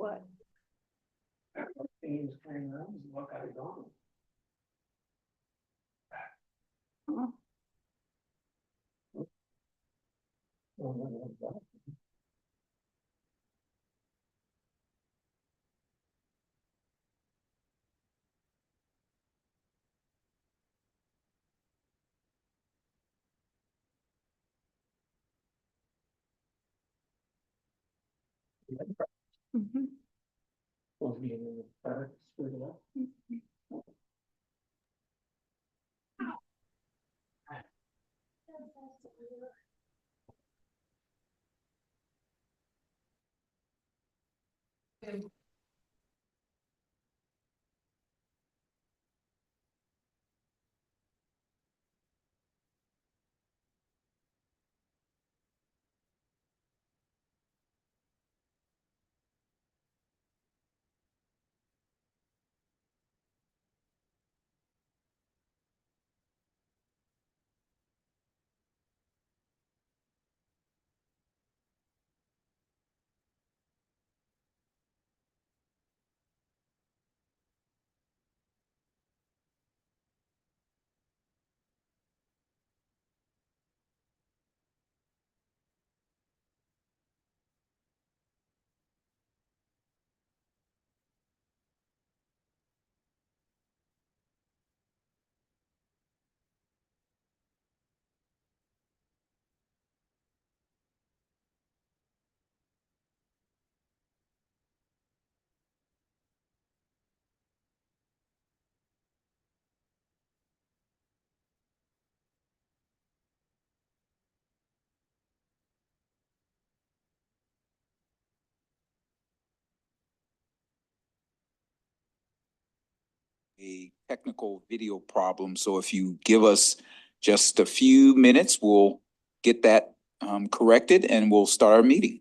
what? Things carrying around, what got it gone? Mhm. Supposed to be in the screwed it up. A technical video problem, so if you give us just a few minutes, we'll get that corrected and we'll start our meeting.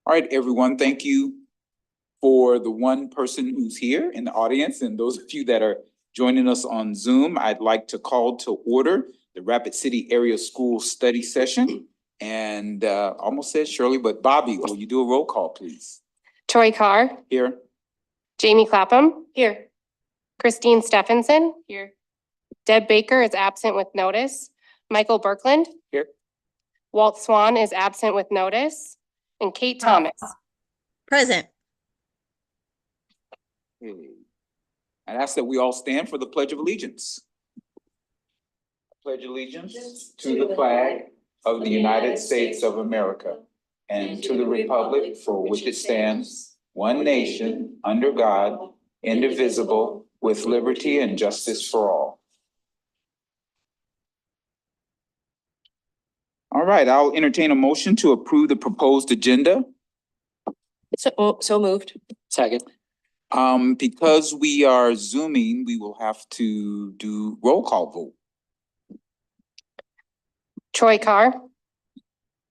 All right, everyone, thank you for the one person who's here in the audience and those of you that are joining us on Zoom. I'd like to call to order the Rapid City Area School Study Session. And almost said Shirley, but Bobby, will you do a roll call, please? Troy Carr, Here. Jamie Clapham. Here. Christine Stephenson. Here. Deb Baker is absent with notice. Michael Berkland. Here. Walt Swan is absent with notice. And Kate Thomas. Present. Okay. I'd ask that we all stand for the Pledge of Allegiance. Pledge allegiance to the flag of the United States of America and to the republic for which it stands, one nation, under God, indivisible, with liberty and justice for all. All right, I'll entertain a motion to approve the proposed agenda. So moved. Second. Because we are Zooming, we will have to do roll call vote. Troy Carr,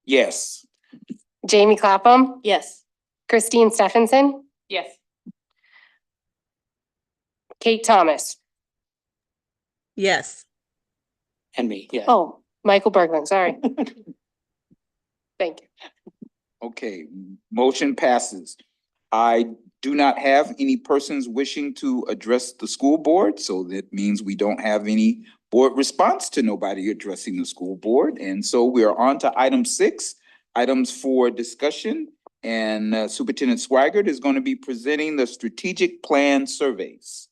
Yes. Jamie Clapham, Yes. Christine Stephenson. Yes. Kate Thomas. Yes. And me, yeah. Oh, Michael Berkland, sorry. Thank you. Okay, motion passes. I do not have any persons wishing to address the school board, so that means we don't have any board response to nobody addressing the school board. And so we are on to item 6, items for discussion. And Superintendent Swaggart is going to be presenting the strategic plan surveys.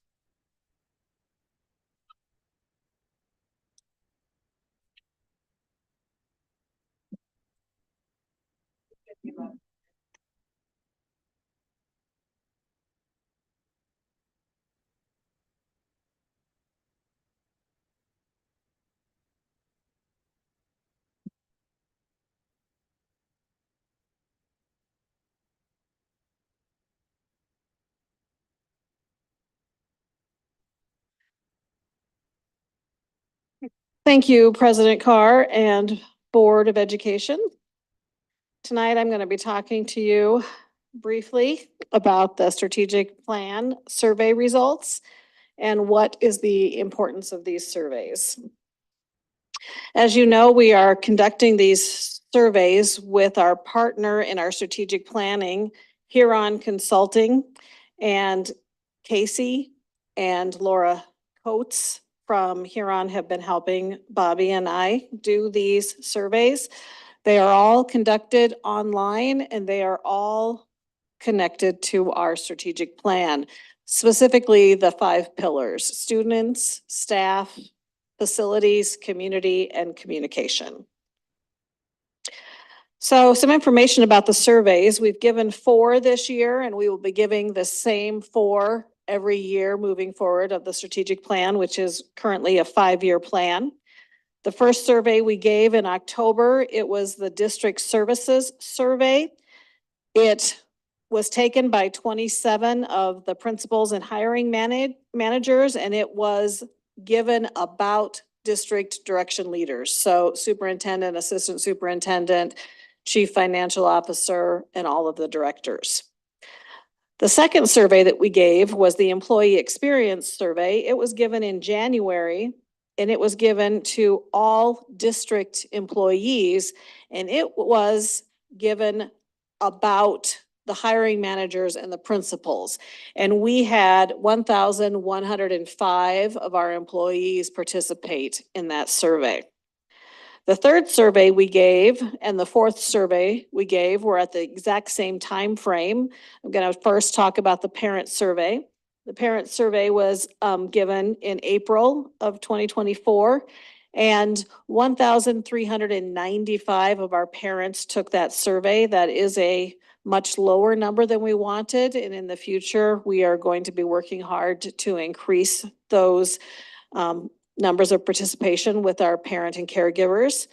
Thank you, President Carr and Board of Education. Tonight, I'm going to be talking to you briefly about the strategic plan survey results and what is the importance of these surveys. As you know, we are conducting these surveys with our partner in our strategic planning, Huron Consulting, and Casey and Laura Coates from Huron have been helping Bobby and I do these surveys. They are all conducted online and they are all connected to our strategic plan, specifically the 5 pillars: students, staff, facilities, community, and communication. So some information about the surveys. We've given 4 this year, and we will be giving the same 4 every year moving forward of the strategic plan, which is currently a 5-year plan. The first survey we gave in October, it was the district services survey. It was taken by 27 of the principals and hiring managers, and it was given about district direction leaders. So superintendent, assistant superintendent, chief financial officer, and all of the directors. The second survey that we gave was the employee experience survey. It was given in January, and it was given to all district employees, and it was given about the hiring managers and the principals. And we had 1,105 of our employees participate in that survey. The third survey we gave and the fourth survey we gave were at the exact same time frame. I'm going to first talk about the parent survey. The parent survey was given in April of 2024, and 1,395 of our parents took that survey. That is a much lower number than we wanted, and in the future, we are going to be working hard to increase those numbers of participation with our parent and caregivers.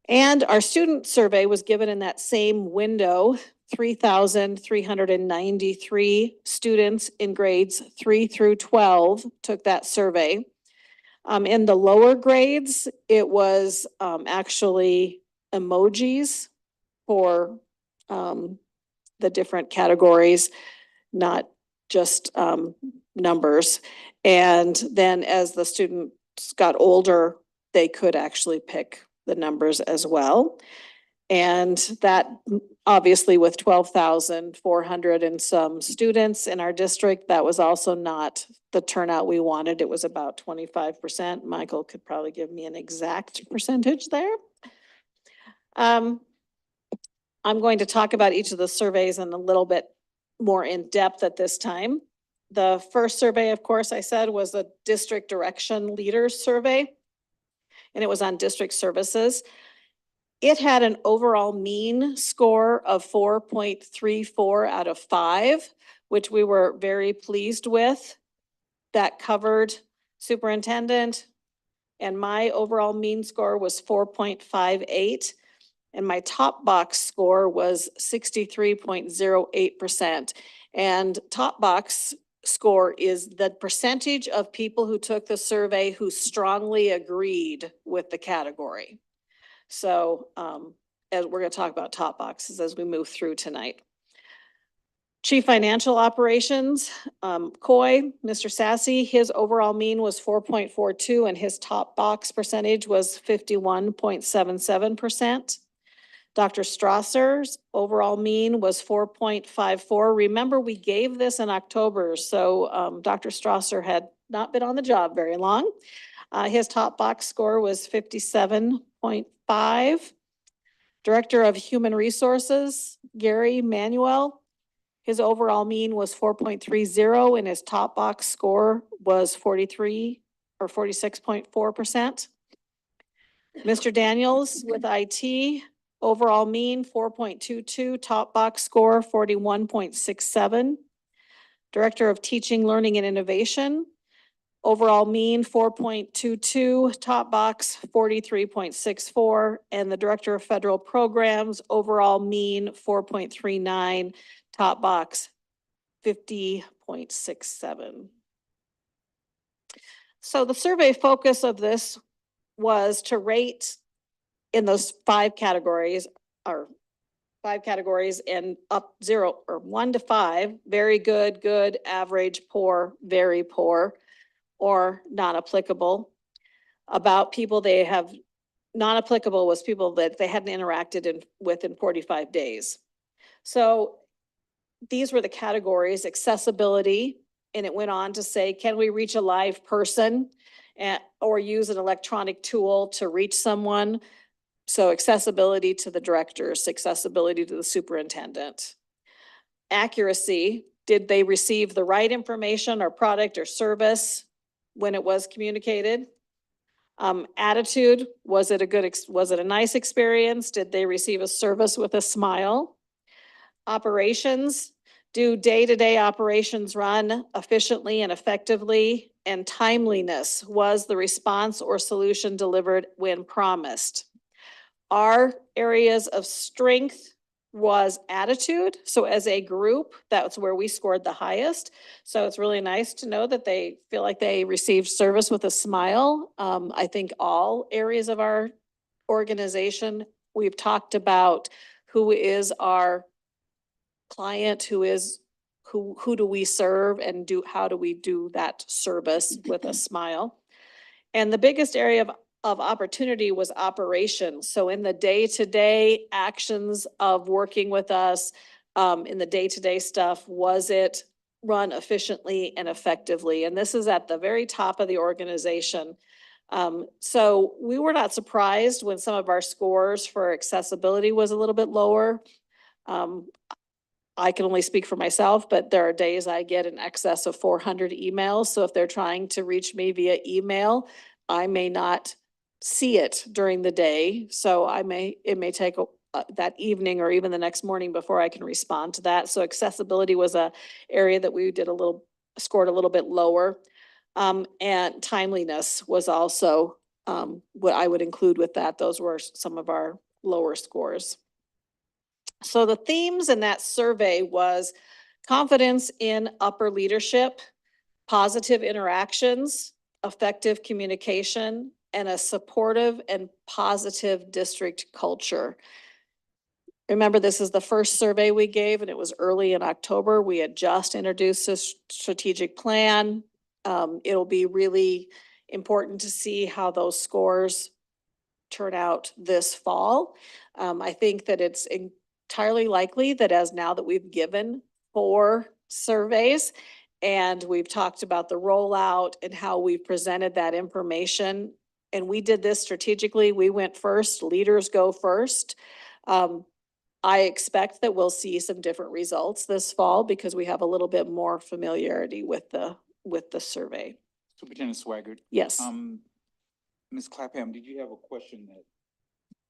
And our student survey was given in that same window. 3,393 students in grades 3 through 12 took that survey. In the lower grades, it was actually emojis for the different categories, not just numbers. And then as the students got older, they could actually pick the numbers as well. And that obviously with 12,400 and some students in our district, that was also not the turnout we wanted. It was about 25%. Michael could probably give me an exact percentage there. I'm going to talk about each of the surveys in a little bit more in depth at this time. The first survey, of course, I said was the district direction leaders survey, and it was on district services. It had an overall mean score of 4.34 out of 5, which we were very pleased with. That covered superintendent, and my overall mean score was 4.58, and my top box score was 63.08%. And top box score is the percentage of people who took the survey who strongly agreed with the category. So as we're going to talk about top boxes as we move through tonight. Chief Financial Operations, Coy, Mr. Sassy, his overall mean was 4.42 and his top box percentage was 51.77%. Dr. Strasser's overall mean was 4.54. Remember, we gave this in October, so Dr. Strasser had not been on the job very long. His top box score was 57.5. Director of Human Resources, Gary Manuel, his overall mean was 4.30 and his top box score was 43 or 46.4%. Mr. Daniels with IT, overall mean 4.22, top box score 41.67. Director of Teaching, Learning, and Innovation, overall mean 4.22, top box 43.64, and the Director of Federal Programs, overall mean 4.39, top box 50.67. So the survey focus of this was to rate in those 5 categories and up 0 or 1 to 5, very good, good, average, poor, very poor, or non-applicable. About people they have, non-applicable was people that they hadn't interacted with in 45 days. So these were the categories: accessibility, and it went on to say, can we reach a live person or use an electronic tool to reach someone? So accessibility to the directors, accessibility to the superintendent. Accuracy, did they receive the right information or product or service when it was communicated? Attitude, was it a nice experience? Did they receive a service with a smile? Operations, do day-to-day operations run efficiently and effectively? And timeliness, was the response or solution delivered when promised? Our areas of strength was attitude. So as a group, that's where we scored the highest. So it's really nice to know that they feel like they received service with a smile. I think all areas of our organization, we've talked about who is our client, who do we serve, and how do we do that service with a smile. And the biggest area of opportunity was operations. So in the day-to-day actions of working with us, in the day-to-day stuff, was it run efficiently and effectively? And this is at the very top of the organization. So we were not surprised when some of our scores for accessibility was a little bit lower. I can only speak for myself, but there are days I get in excess of 400 emails. So if they're trying to reach me via email, I may not see it during the day. So it may take that evening or even the next morning before I can respond to that. So accessibility was a area that we scored a little bit lower. And timeliness was also what I would include with that. Those were some of our lower scores. So the themes in that survey was confidence in upper leadership, positive interactions, effective communication, and a supportive and positive district culture. Remember, this is the first survey we gave, and it was early in October. We had just introduced a strategic plan. It'll be really important to see how those scores turn out this fall. I think that it's entirely likely that now that we've given 4 surveys and we've talked about the rollout and how we presented that information, and we did this strategically, we went first, leaders go first. I expect that we'll see some different results this fall because we have a little bit more familiarity with the survey. Superintendent Swaggart. Yes. Ms. Clapham, did you have a question that?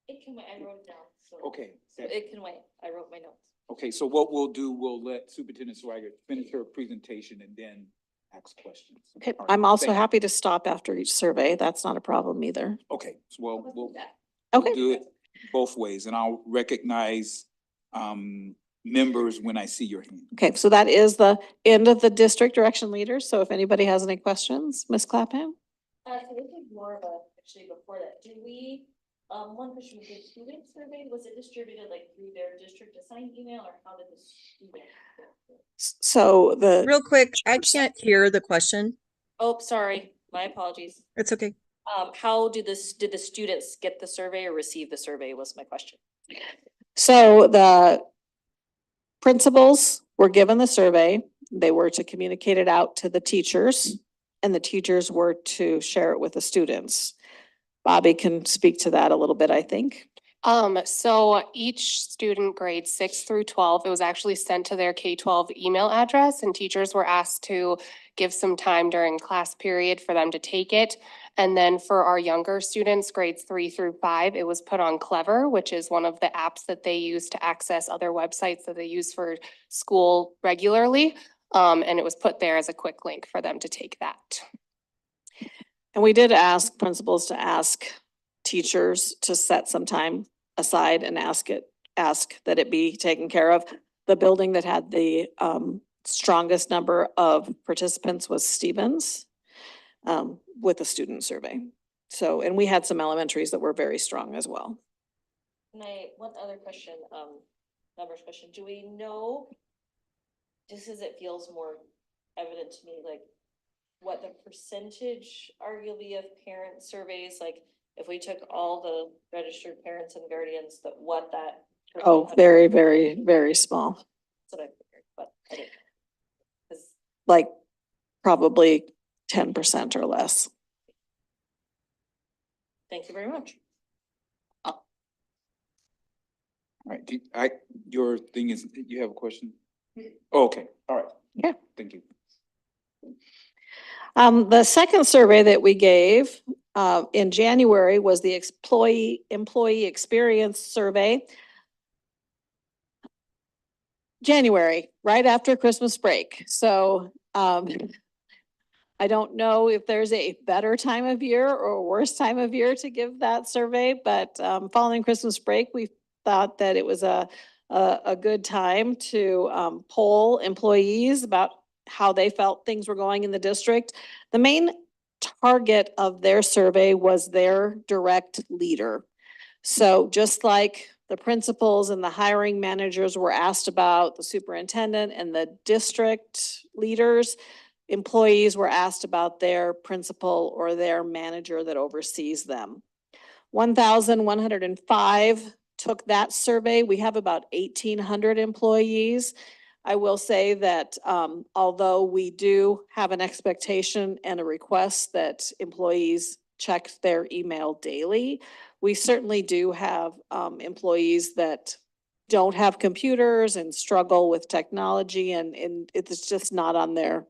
It can wait, I wrote it down. So Okay. it can wait, I wrote my notes. Okay, so what we'll do, we'll let Superintendent Swaggart finish her presentation and then ask questions. Okay, All right, I'm also thank you. happy to stop after each survey. That's not a problem either. Okay, so we'll Okay. do it both ways, and I'll recognize members when I see your hand. Okay, so that is the end of the district direction leaders. So if anybody has any questions, Ms. Clapham? So this is more of a, actually before that, do we, one question, was the student survey, was it distributed like through their district assigned email, or how did this? So Real quick, I can't hear the question. Oh, sorry, my apologies. It's okay. How did the students get the survey or receive the survey was my question. So the principals were given the survey. They were to communicate it out to the teachers, and the teachers were to share it with the students. Bobby can speak to that a little bit, I think. So each student grade 6 through 12, it was actually sent to their K-12 email address, and teachers were asked to give some time during class period for them to take it. And then for our younger students, grades 3 through 5, it was put on Clever, which is one of the apps that they use to access other websites that they use for school regularly. And it was put there as a quick link for them to take that. And we did ask principals to ask teachers to set some time aside and ask that it be taken care of. The building that had the strongest number of participants was Stevens with the student survey. So, and we had some elementaries that were very strong as well. One other question, numbers question, do we know? Just as it feels more evident to me, like what the percentage arguably of parent surveys, like if we took all the registered parents and guardians, that what that. Oh, percent of- very, very, very small, That's what I figured, but I didn't. 'Cause like probably 10% or less. thank you very much. All right, your thing is, you have a question? Oh, okay, all right. Yeah. Thank you. The second survey that we gave in January was the employee experience survey. January, right after Christmas break. So I don't know if there's a better time of year or a worse time of year to give that survey, but following Christmas break, we thought that it was a good time to poll employees about how they felt things were going in the district. The main target of their survey was their direct leader. So just like the principals and the hiring managers were asked about the superintendent and the district leaders, employees were asked about their principal or their manager that oversees them. 1,105 took that survey. We have about 1,800 employees. I will say that although we do have an expectation and a request that employees check their email daily, we certainly do have employees that don't have computers and struggle with technology, and it's just not on their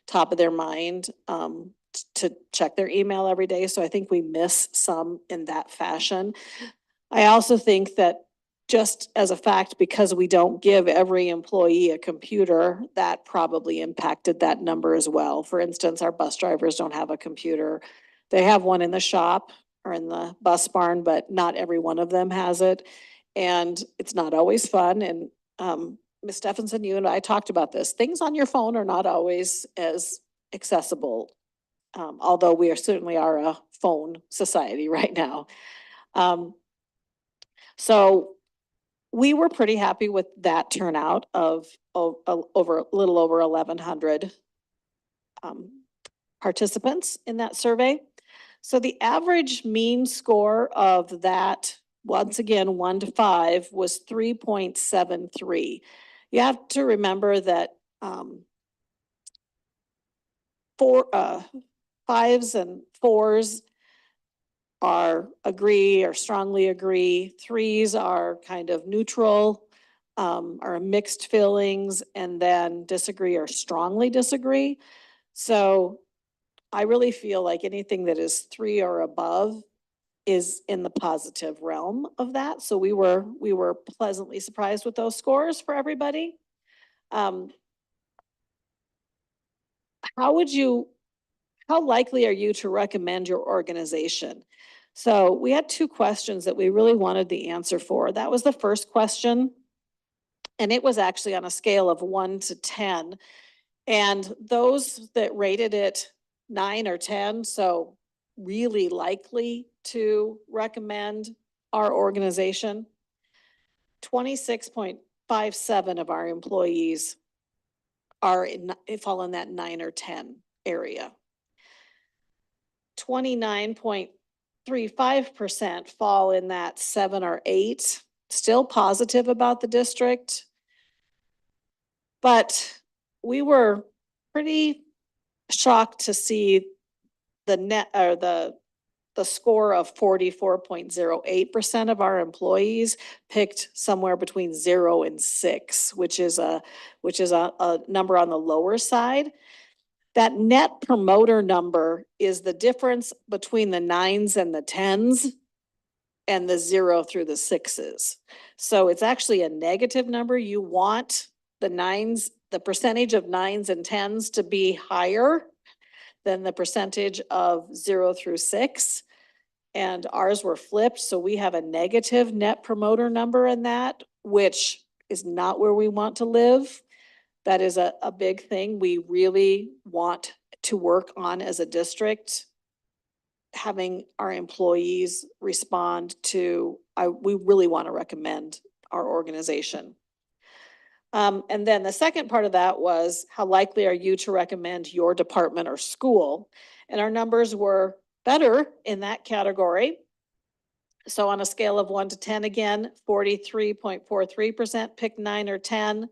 top of their mind to check their email every day. So I think we miss some in that fashion. I also think that just as a fact, because we don't give every employee a computer, that probably impacted that number as well. For instance, our bus drivers don't have a computer. They have one in the shop or in the bus barn, but not every one of them has it. And it's not always fun. And Ms. Stephenson, you and I talked about this. Things on your phone are not always as accessible, although we certainly are a phone society right now. So we were pretty happy with that turnout of a little over 1,100 participants in that survey. So the average mean score of that, once again, 1 to 5, was 3.73. You have to remember that fives and fours are agree or strongly agree. Threes are kind of neutral, are mixed feelings, and then disagree or strongly disagree. So I really feel like anything that is 3 or above is in the positive realm of that. So we were pleasantly surprised with those scores for everybody. How likely are you to recommend your organization? So we had 2 questions that we really wanted the answer for. That was the first question. And it was actually on a scale of 1 to 10. And those that rated it 9 or 10, so really likely to recommend our organization, 26.57 of our employees fall in that 9 or 10 area. 29.35% fall in that 7 or 8, still positive about the district. But we were pretty shocked to see the net or the score of 44.08% of our employees picked somewhere between 0 and 6, which is a number on the lower side. That net promoter number is the difference between the 9s and the 10s and the 0 through the 6s. So it's actually a negative number. You want the 9s, the percentage of 9s and 10s to be higher than the percentage of 0 through 6. And ours were flipped. So we have a negative net promoter number in that, which is not where we want to live. That is a big thing we really want to work on as a district, having our employees respond to, we really want to recommend our organization. And then the second part of that was, how likely are you to recommend your department or school? And our numbers were better in that category. So on a scale of 1 to 10, again, 43.43% picked 9 or 10,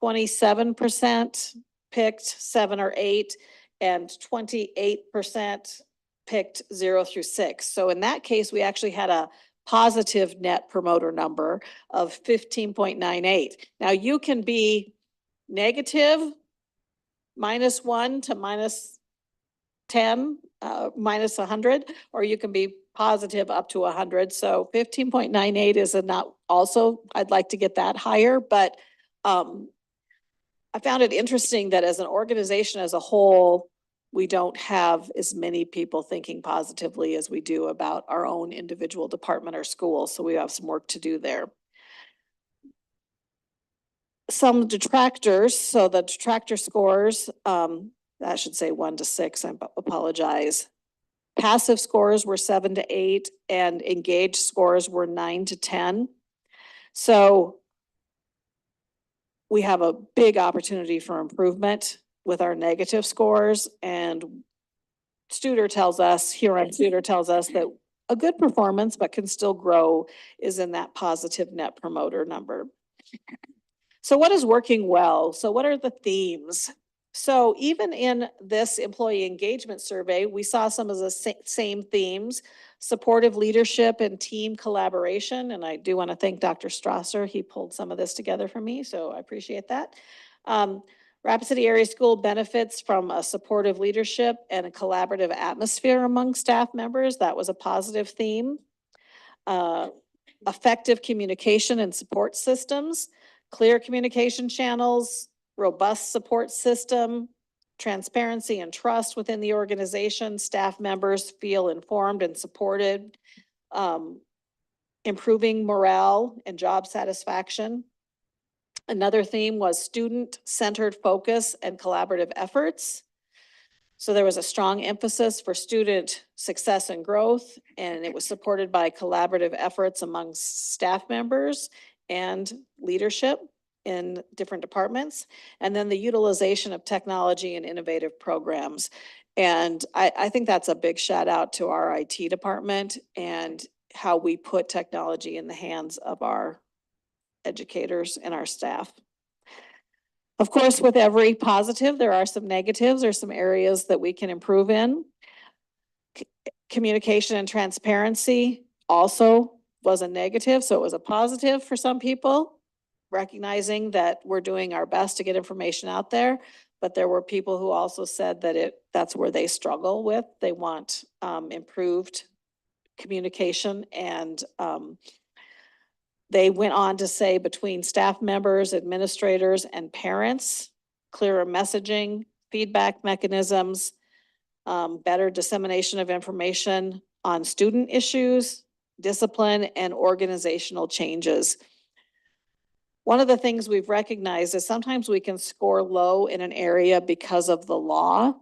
27% picked 7 or 8, and 28% picked 0 through 6. So in that case, we actually had a positive net promoter number of 15.98. Now you can be negative, -1 to -10, -100, or you can be positive up to 100. So 15.98 is a not, also, I'd like to get that higher, but I found it interesting that as an organization as a whole, we don't have as many people thinking positively as we do about our own individual department or school. So we have some work to do there. Some detractors, so the detractor scores, I should say 1 to 6, I apologize. Passive scores were 7 to 8 and engaged scores were 9 to 10. So we have a big opportunity for improvement with our negative scores, and Studer tells us that a good performance, but can still grow, is in that positive net promoter number. So what is working well? So what are the themes? So even in this employee engagement survey, we saw some of the same themes: supportive leadership and team collaboration. And I do want to thank Dr. Strasser. He pulled some of this together for me, so I appreciate that. Rapid City Area School benefits from a supportive leadership and a collaborative atmosphere among staff members. That was a positive theme. Effective communication and support systems, clear communication channels, robust support system, transparency and trust within the organization. Staff members feel informed and supported. Improving morale and job satisfaction. Another theme was student-centered focus and collaborative efforts. So there was a strong emphasis for student success and growth, and it was supported by collaborative efforts among staff members and leadership in different departments, and then the utilization of technology and innovative programs. And I think that's a big shout out to our IT department and how we put technology in the hands of our educators and our staff. Of course, with every positive, there are some negatives or some areas that we can improve in. Communication and transparency also was a negative, so it was a positive for some people, recognizing that we're doing our best to get information out there. But there were people who also said that that's where they struggle with. They want improved communication, and they went on to say between staff members, administrators, and parents, clearer messaging, feedback mechanisms, better dissemination of information on student issues, discipline, and organizational changes. One of the things we've recognized is sometimes we can score low in an area because of the law.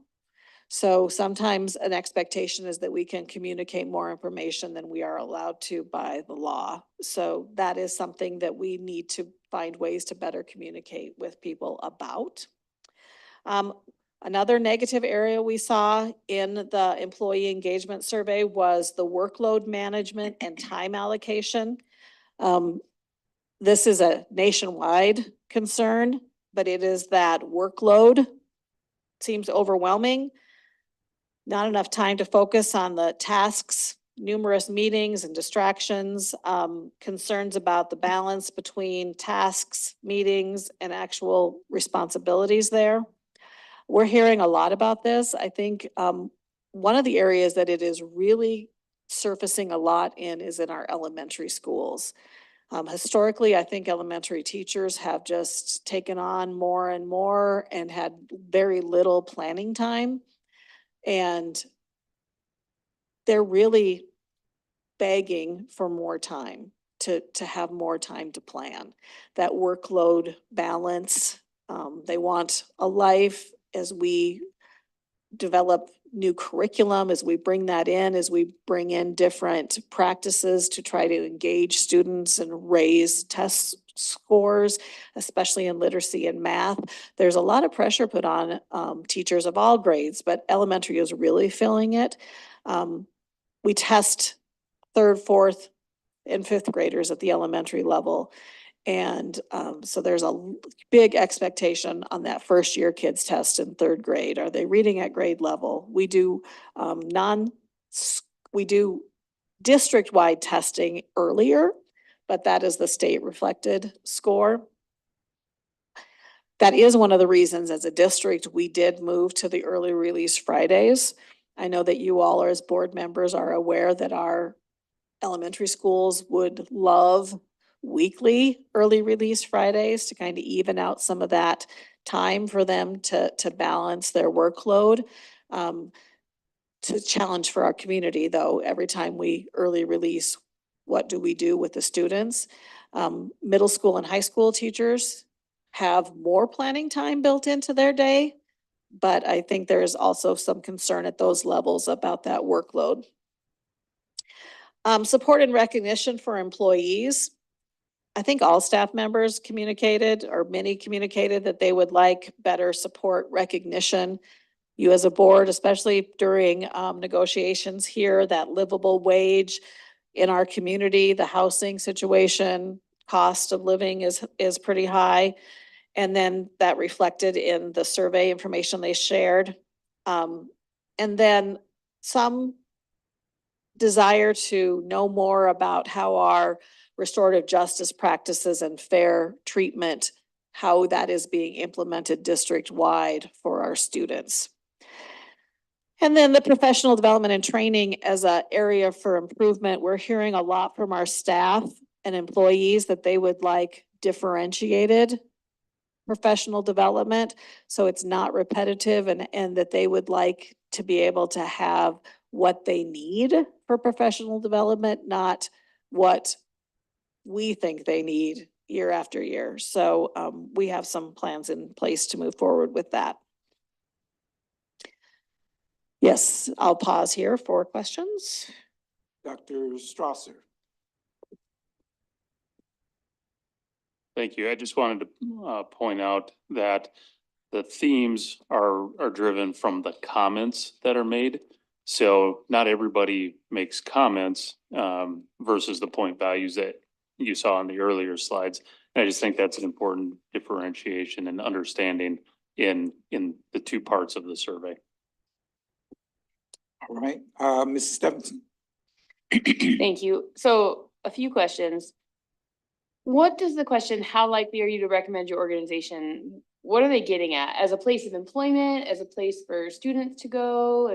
So sometimes an expectation is that we can communicate more information than we are allowed to by the law. So that is something that we need to find ways to better communicate with people about. Another negative area we saw in the employee engagement survey was the workload management and time allocation. This is a nationwide concern, but it is that workload seems overwhelming. Not enough time to focus on the tasks, numerous meetings and distractions, concerns about the balance between tasks, meetings, and actual responsibilities there. We're hearing a lot about this. I think one of the areas that it is really surfacing a lot in is in our elementary schools. Historically, I think elementary teachers have just taken on more and more and had very little planning time. And they're really begging for more time, to have more time to plan. That workload balance, they want a life as we develop new curriculum, as we bring that in, as we bring in different practices to try to engage students and raise test scores, especially in literacy and math. There's a lot of pressure put on teachers of all grades, but elementary is really feeling it. We test third, fourth, and fifth graders at the elementary level. And so there's a big expectation on that first year kids test in third grade. Are they reading at grade level? We do we do district-wide testing earlier, but that is the state reflected score. That is one of the reasons as a district, we did move to the early release Fridays. I know that you all as board members are aware that our elementary schools would love weekly early release Fridays to kind of even out some of that time for them to balance their workload. It's a challenge for our community though, every time we early release, what do we do with the students? Middle school and high school teachers have more planning time built into their day, but I think there's also some concern at those levels about that workload. Support and recognition for employees. I think all staff members communicated, or many communicated, that they would like better support recognition. You as a board, especially during negotiations here, that livable wage in our community, the housing situation, cost of living is pretty high. And then that reflected in the survey information they shared. And then some desire to know more about how our restorative justice practices and fair treatment, how that is being implemented district-wide for our students. And then the professional development and training as an area for improvement. We're hearing a lot from our staff and employees that they would like differentiated professional development, so it's not repetitive, and that they would like to be able to have what they need for professional development, not what we think they need year after year. So we have some plans in place to move forward with that. Yes, I'll pause here for questions. Dr. Strasser. Thank you. I just wanted to point out that the themes are driven from the comments that are made. So not everybody makes comments versus the point values that you saw on the earlier slides. And I just think that's an important differentiation and understanding in the two parts of the survey. All right, Mrs. Stevenson. Thank you. So a few questions. What does the question, how likely are you to recommend your organization? What are they getting at? As a place of employment, as a place for students to go,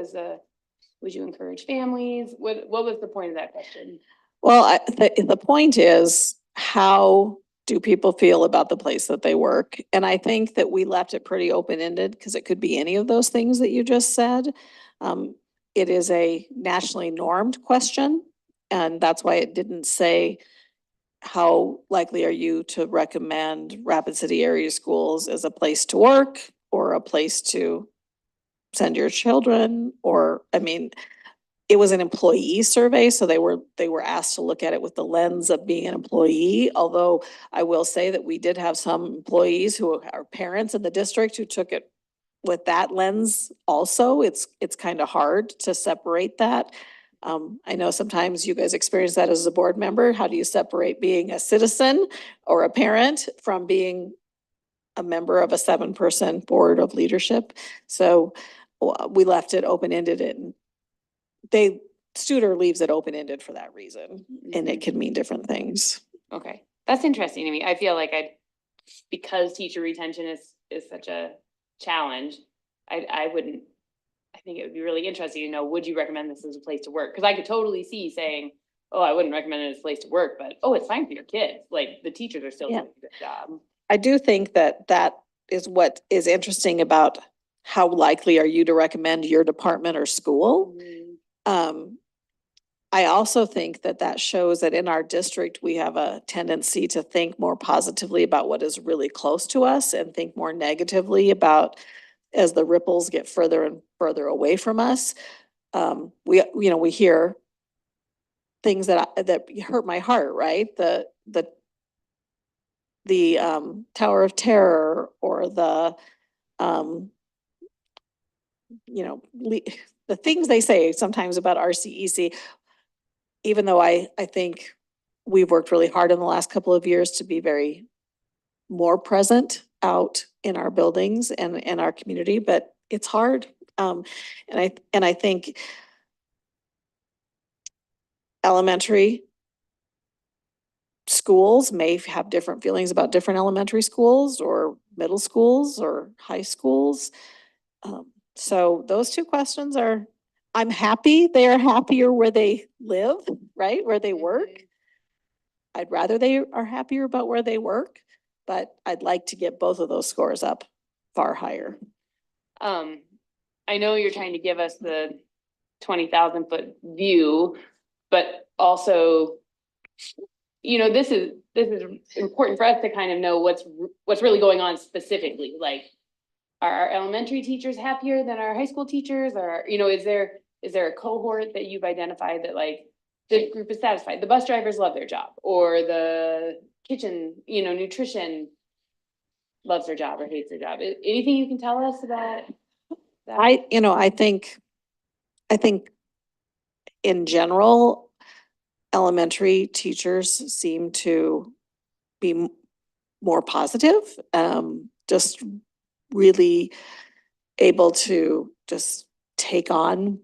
would you encourage families? What was the point of that question? Well, the point is, how do people feel about the place that they work? And I think that we left it pretty open-ended because it could be any of those things that you just said. It is a nationally normed question, and that's why it didn't say how likely are you to recommend Rapid City area schools as a place to work or a place to send your children, or, I mean, it was an employee survey, so they were asked to look at it with the lens of being an employee. Although I will say that we did have some employees who are parents in the district who took it with that lens also. It's kind of hard to separate that. I know sometimes you guys experience that as a board member. How do you separate being a citizen or a parent from being a member of a 7-person board of leadership? So we left it open-ended, and Studer leaves it open-ended for that reason, and it can mean different things. Okay, that's interesting to me. I feel like because teacher retention is such a challenge, I think it would be really interesting to know, would you recommend this as a place to work? Because I could totally see saying, oh, I wouldn't recommend it as a place to work, but oh, it's fine for your kids. Like, the teachers are still doing a good job. I do think that is what is interesting about how likely are you to recommend your department or school. I also think that shows that in our district, we have a tendency to think more positively about what is really close to us and think more negatively about as the ripples get further and further away from us, we hear things that hurt my heart, right? The Tower of Terror, or the, the things they say sometimes about RCEC, even though I think we've worked really hard in the last couple of years to be very more present out in our buildings and in our community, but it's hard. And I think elementary schools may have different feelings about different elementary schools or middle schools or high schools. So those two questions are, I'm happy they are happier where they live, right? Where they work. I'd rather they are happier about where they work, but I'd like to get both of those scores up far higher. I know you're trying to give us the 20,000-foot view, but also, this is important for us to kind of know what's really going on specifically. Like, are our elementary teachers happier than our high school teachers? Or, is there a cohort that you've identified that, like, this group is satisfied? The bus drivers love their job, or the kitchen, nutrition loves their job or hates their job. Anything you can tell us about that? I think in general, elementary teachers seem to be more positive, just really able to just take on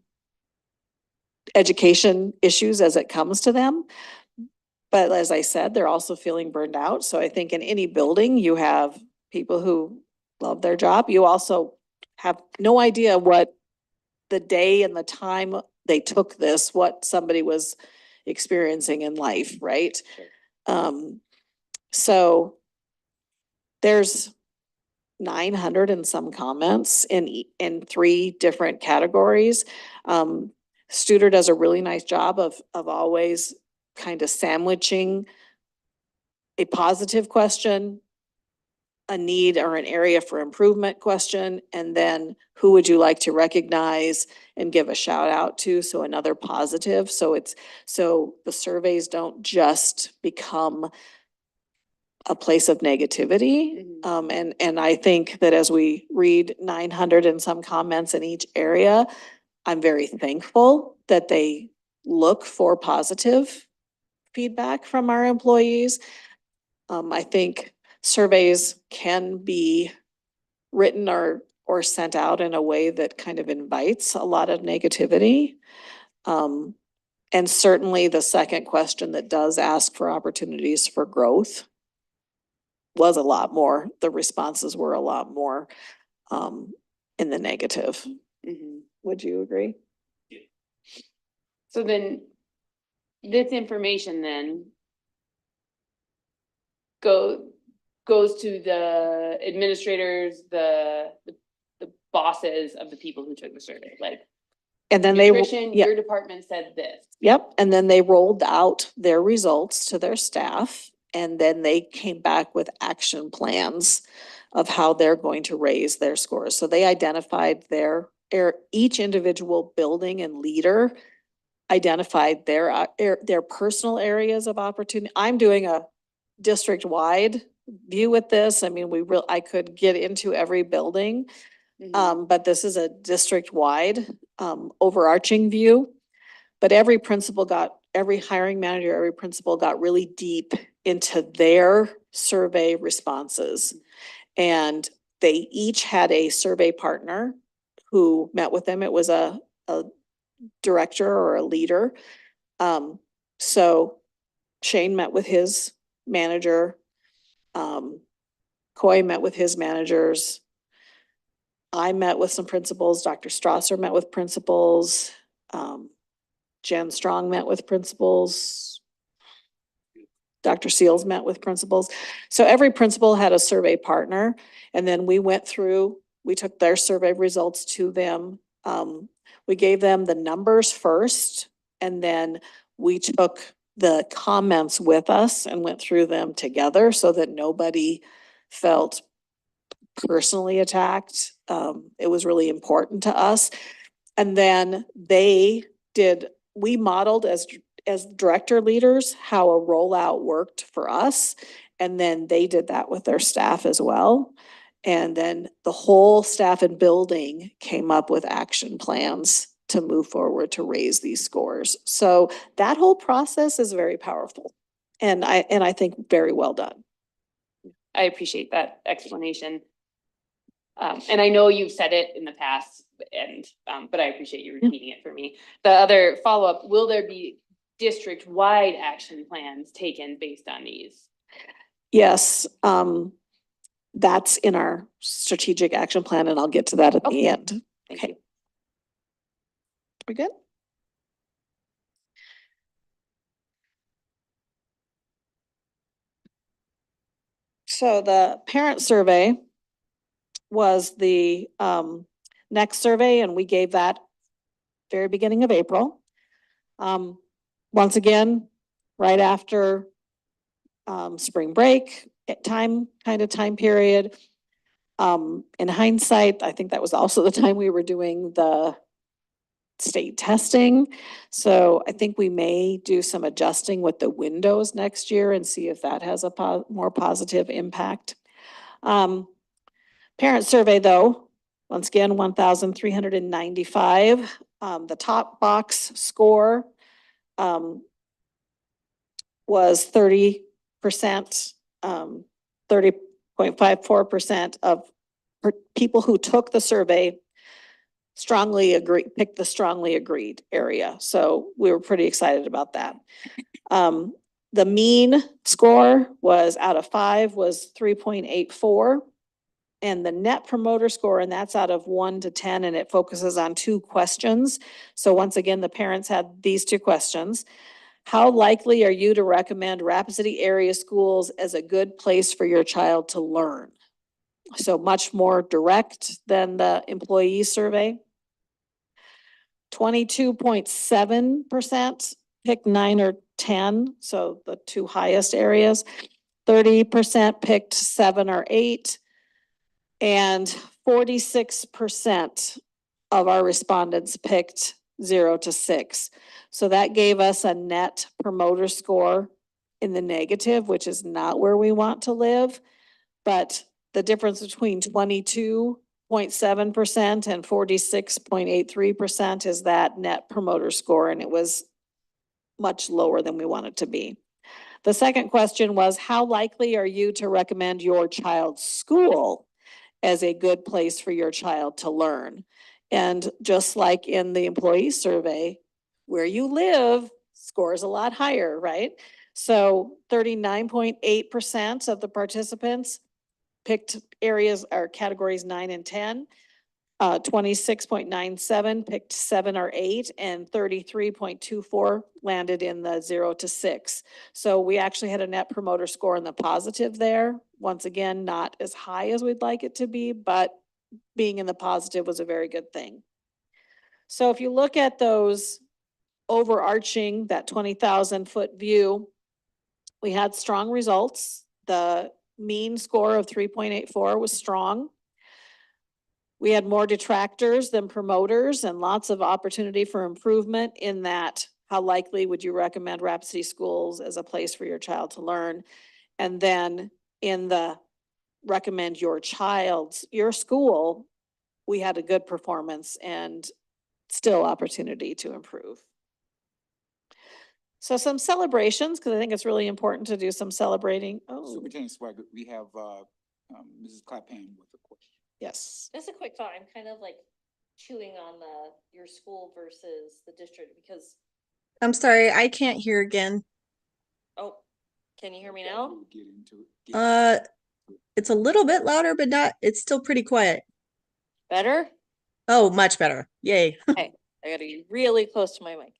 education issues as it comes to them. But as I said, they're also feeling burned out. So I think in any building, you have people who love their job. You also have no idea what the day and the time they took this, what somebody was experiencing in life, right? So there's 900 and some comments in 3 different categories. Studer does a really nice job of always kind of sandwiching a positive question, a need or an area for improvement question, and then who would you like to recognize and give a shout out to? So another positive. So the surveys don't just become a place of negativity. And I think that as we read 900 and some comments in each area, I'm very thankful that they look for positive feedback from our employees. I think surveys can be written or sent out in a way that kind of invites a lot of negativity. And certainly the second question that does ask for opportunities for growth was a lot more, the responses were a lot more in the negative. Would you agree? So then, this information then goes to the administrators, the bosses of the people who took the survey, like, And then nutrition, yeah. your department said this. Yep, and then they rolled out their results to their staff, and then they came back with action plans of how they're going to raise their scores. So they identified each individual building and leader identified their personal areas of opportunity. I'm doing a district-wide view with this. I mean, I could get into every building, but this is a district-wide overarching view. But every hiring manager, every principal got really deep into their survey responses. And they each had a survey partner who met with them. It was a director or a leader. So Shane met with his manager. Coy met with his managers. I met with some principals. Dr. Strasser met with principals. Jen Strong met with principals. Dr. Seals met with principals. So every principal had a survey partner. And then we took their survey results to them. We gave them the numbers first, and then we took the comments with us and went through them together so that nobody felt personally attacked. it was really important to us. And then we modeled as director leaders, how a rollout worked for us. And then they did that with their staff as well. And then the whole staff and building came up with action plans to move forward to raise these scores. So that whole process is very powerful. And I think very well done. I appreciate that explanation. And I know you've said it in the past and, but I appreciate you repeating it for me. The other follow-up, will there be district-wide action plans taken based on these? Yes, that's in our strategic action plan, and I'll get to that at the Okay. end. Thank Okay. you. We good? So the parent survey was the next survey, and we gave that very beginning of April. Once again, right after spring break time period. In hindsight, I think that was also the time we were doing the state testing. So I think we may do some adjusting with the windows next year and see if that has a more positive impact. Parent survey though, once again, 1,395. The top box score was 30%, 30.54% of people who took the survey picked the strongly agreed area. So we were pretty excited about that. The mean score was out of 5 was 3.84. And the net promoter score, and that's out of 1 to 10, and it focuses on 2 questions. So once again, the parents had these 2 questions. How likely are you to recommend Rapid City area schools as a good place for your child to learn? So much more direct than the employee survey. 22.7% picked 9 or 10, so the 2 highest areas. 30% picked 7 or 8. And 46% of our respondents picked 0 to 6. So that gave us a net promoter score in the negative, which is not where we want to live. But the difference between 22.7% and 46.83% is that net promoter score, and it was much lower than we want it to be. The second question was, how likely are you to recommend your child's school as a good place for your child to learn? And just like in the employee survey, where you live scores a lot higher, right? So 39.8% of the participants picked areas or categories 9 and 10. 26.97 picked 7 or 8, and 33.24 landed in the 0 to 6. So we actually had a net promoter score in the positive there. Once again, not as high as we'd like it to be, but being in the positive was a very good thing. So if you look at those overarching, that 20,000 foot view, we had strong results. The mean score of 3.84 was strong. We had more detractors than promoters and lots of opportunity for improvement in that. How likely would you recommend Rapid City schools as a place for your child to learn? And then in the recommend your school, we had a good performance and still opportunity to improve. So some celebrations, because I think it's really important to do some celebrating. Oh, Superintendent Swigert, we have Mrs. Clapham with a question. yes. Just a quick thought, I'm kind of like chewing on your school versus the district because, I'm sorry, I can't hear again. oh, can you hear me now? We'll get into it. It's a little bit louder, but it's still pretty quiet. Better? Oh, much better. Yay. I gotta be really close to my mic.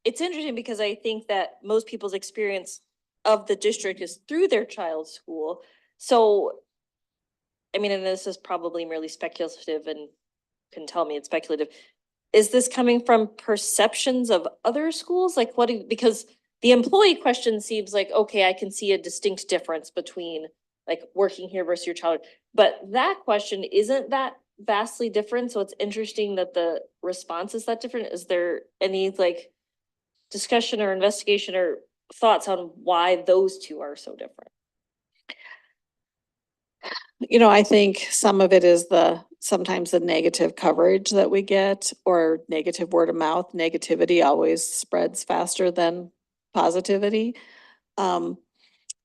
It's interesting because I think that most people's experience of the district is through their child's school. So, I mean, and this is probably merely speculative and can tell me it's speculative. Is this coming from perceptions of other schools? Like because the employee question seems like, okay, I can see a distinct difference between like working here versus your child. But that question, isn't that vastly different? So it's interesting that the response is that different. Is there any like discussion or investigation or thoughts on why those two are so different? You know, I think some of it is sometimes the negative coverage that we get or negative word of mouth. Negativity always spreads faster than positivity. I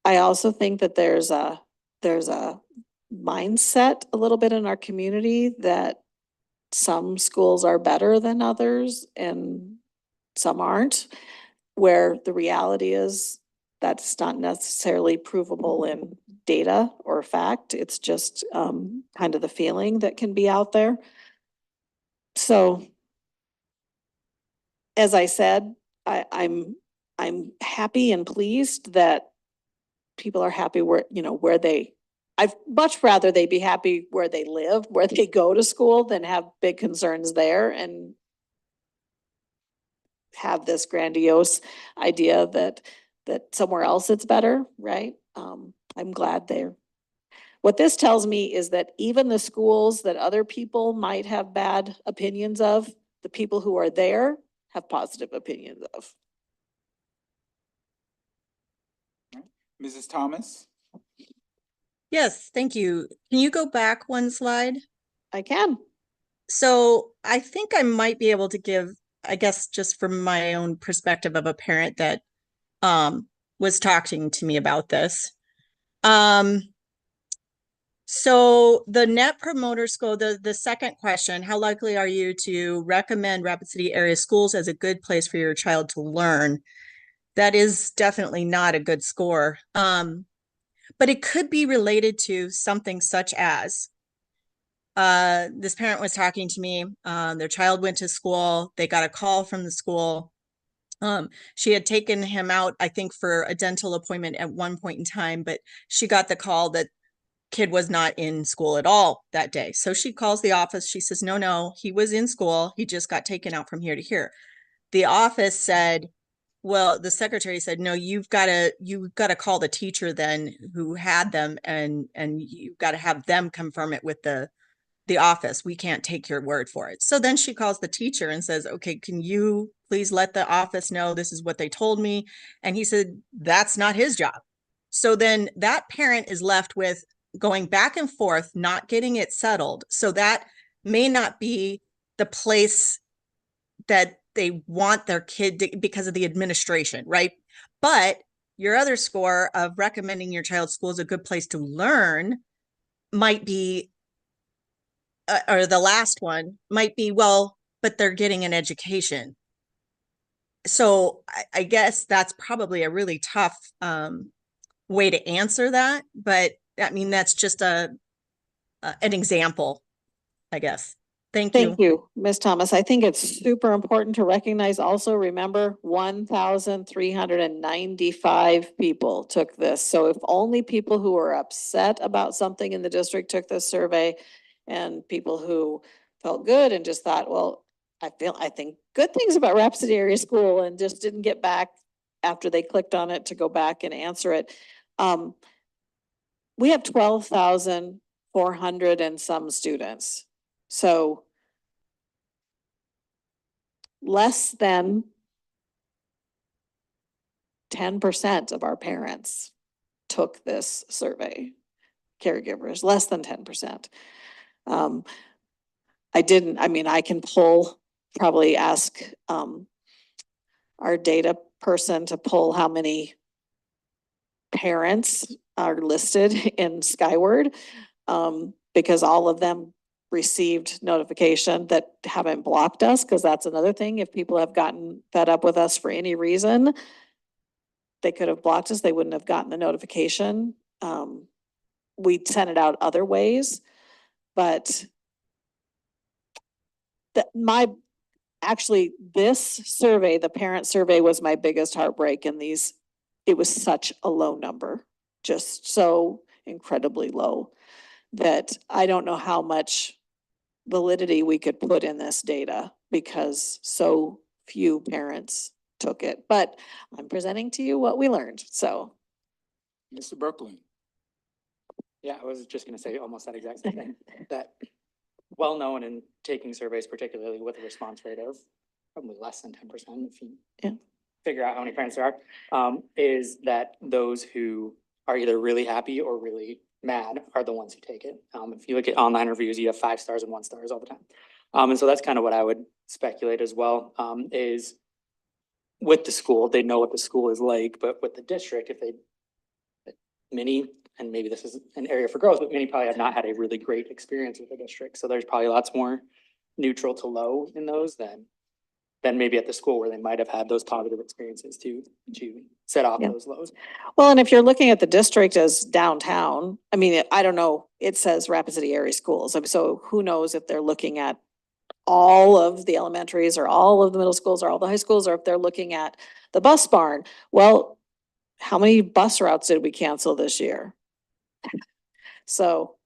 also think that there's a mindset a little bit in our community that some schools are better than others and some aren't, where the reality is that's not necessarily provable in data or fact. It's just kind of the feeling that can be out there. So as I said, I'm happy and pleased that people are happy where, you know, where I'd much rather they be happy where they live, where they go to school, than have big concerns there and have this grandiose idea that somewhere else it's better, right? I'm glad what this tells me is that even the schools that other people might have bad opinions of, the people who are there have positive opinions of. Mrs. Thomas? Yes, thank you. Can you go back one slide? I can. So I think I might be able to give, I guess, just from my own perspective of a parent that was talking to me about this. So the Net Promoter Score, the second question, how likely are you to recommend Rapid City area schools as a good place for your child to learn? That is definitely not a good score. But it could be related to something such as this parent was talking to me, their child went to school, they got a call from the school. She had taken him out, I think, for a dental appointment at one point in time, but she got the call that kid was not in school at all that day. So she calls the office. She says, no, he was in school. He just got taken out from here to here. The office said, well, the secretary said, no, you've got to call the teacher then who had them, and you've got to have them confirm it with the office. We can't take your word for it. So then she calls the teacher and says, okay, can you please let the office know this is what they told me? And he said, that's not his job. So then that parent is left with going back and forth, not getting it settled. So that may not be the place that they want their kid to, because of the administration, right? But your other score of recommending your child's school is a good place to learn might be, or the last one might be, well, but they're getting an education. So I guess that's probably a really tough way to answer that. But I mean, that's just an example, I guess. Thank you. Thank you, Ms. Thomas. I think it's super important to recognize also, remember, 1,395 people took this. So if only people who are upset about something in the district took this survey, and people who felt good and just thought, well, I think good things about Rapid City Area School, and just didn't get back after they clicked on it to go back and answer it. We have 12,400 and some students. So less than 10% of our parents took this survey, caregivers, less than 10%. I can probably ask our data person to pull how many parents are listed in Skyward, because all of them received notification that haven't blocked us, because that's another thing. If people have gotten fed up with us for any reason, they could have blocked us. They wouldn't have gotten the notification. We sent it out other ways, but this survey, the parent survey, was my biggest heartbreak in these. It was such a low number, just so incredibly low, that I don't know how much validity we could put in this data because so few parents took it. But I'm presenting to you what we learned, so. Mr. Berkeley? Yeah, I was just gonna say almost that exact same thing, that well-known in taking surveys, particularly with a response rate of probably less than 10%, if you Yeah. figure out how many parents there are, is that those who are either really happy or really mad are the ones who take it. If you look at online reviews, you have 5 stars and 1 stars all the time. And so that's kind of what I would speculate as well, is with the school, they know what the school is like, but with the district, if they many, and maybe this is an area for growth, but many probably have not had a really great experience with the district. So there's probably lots more neutral to low in those than maybe at the school where they might have had those positive experiences to set off Yeah. those lows. Well, and if you're looking at the district as downtown, I mean, I don't know, it says Rapid City Area Schools. I mean, so who knows if they're looking at all of the elementaries or all of the middle schools or all the high schools, or if they're looking at the bus barn. Well, how many bus routes did we cancel this year? So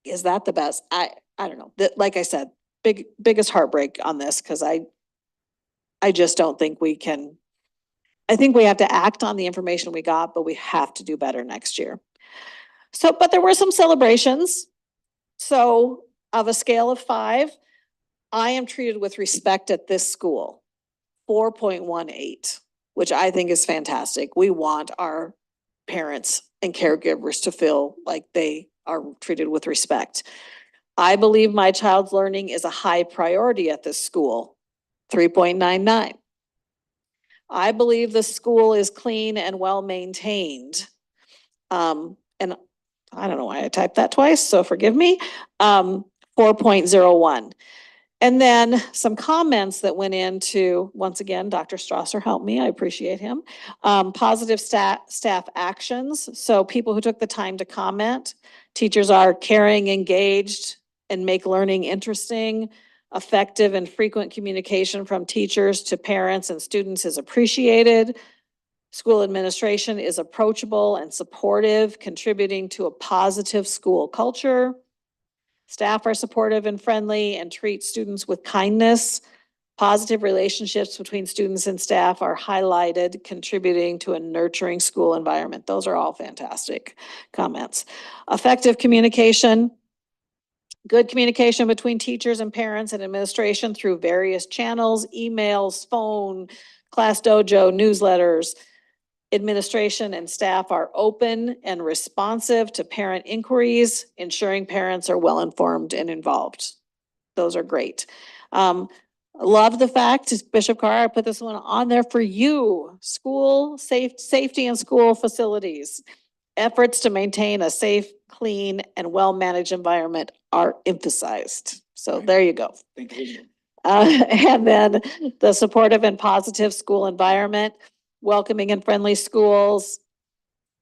is that the best? I don't know. That, like I said, biggest heartbreak on this, because I just don't think we can. I think we have to act on the information we got, but we have to do better next year. So, but there were some celebrations. So of a scale of 5, I am treated with respect at this school, 4.18, which I think is fantastic. We want our parents and caregivers to feel like they are treated with respect. I believe my child's learning is a high priority at this school, 3.99. I believe the school is clean and well-maintained. And I don't know why I typed that twice, so forgive me. 4.01. And then some comments that went into, once again, Dr. Strasser helped me, I appreciate him. Positive staff actions, so people who took the time to comment. Teachers are caring, engaged, and make learning interesting. Effective and frequent communication from teachers to parents and students is appreciated. School administration is approachable and supportive, contributing to a positive school culture. Staff are supportive and friendly and treat students with kindness. Positive relationships between students and staff are highlighted, contributing to a nurturing school environment. Those are all fantastic comments. Effective communication. Good communication between teachers and parents and administration through various channels, emails, phone, class dojo, newsletters. Administration and staff are open and responsive to parent inquiries, ensuring parents are well-informed and involved. Those are great. Love the fact, Bishop Carr, I put this one on there for you. School safety and school facilities. Efforts to maintain a safe, clean, and well-managed environment are emphasized. So there you go. Thank you. And then the supportive and positive school environment, welcoming and friendly schools.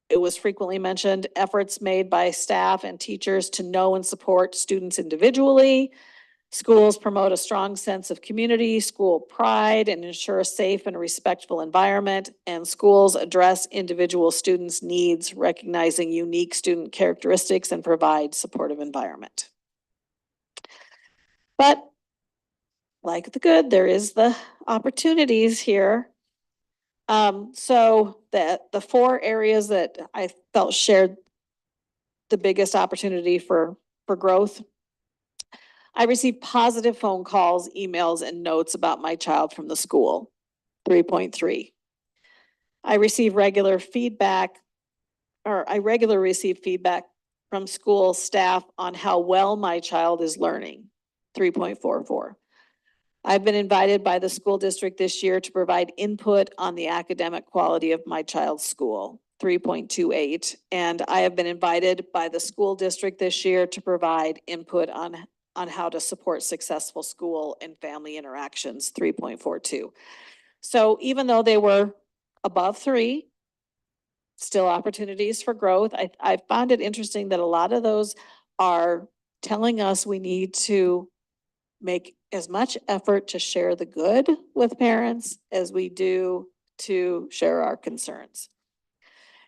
It was frequently mentioned, efforts made by staff and teachers to know and support students individually. Schools promote a strong sense of community, school pride, and ensure a safe and respectful environment. And schools address individual students' needs, recognizing unique student characteristics and provide supportive environment. But like the good, there is the opportunities here. So the 4 areas that I felt shared the biggest opportunity for growth. I received positive phone calls, emails, and notes about my child from the school, 3.3. I regularly receive feedback from school staff on how well my child is learning, 3.44. I've been invited by the school district this year to provide input on the academic quality of my child's school, 3.28. And I have been invited by the school district this year to provide input on how to support successful school and family interactions, 3.42. So even though they were above 3, still opportunities for growth. I found it interesting that a lot of those are telling us we need to make as much effort to share the good with parents as we do to share our concerns.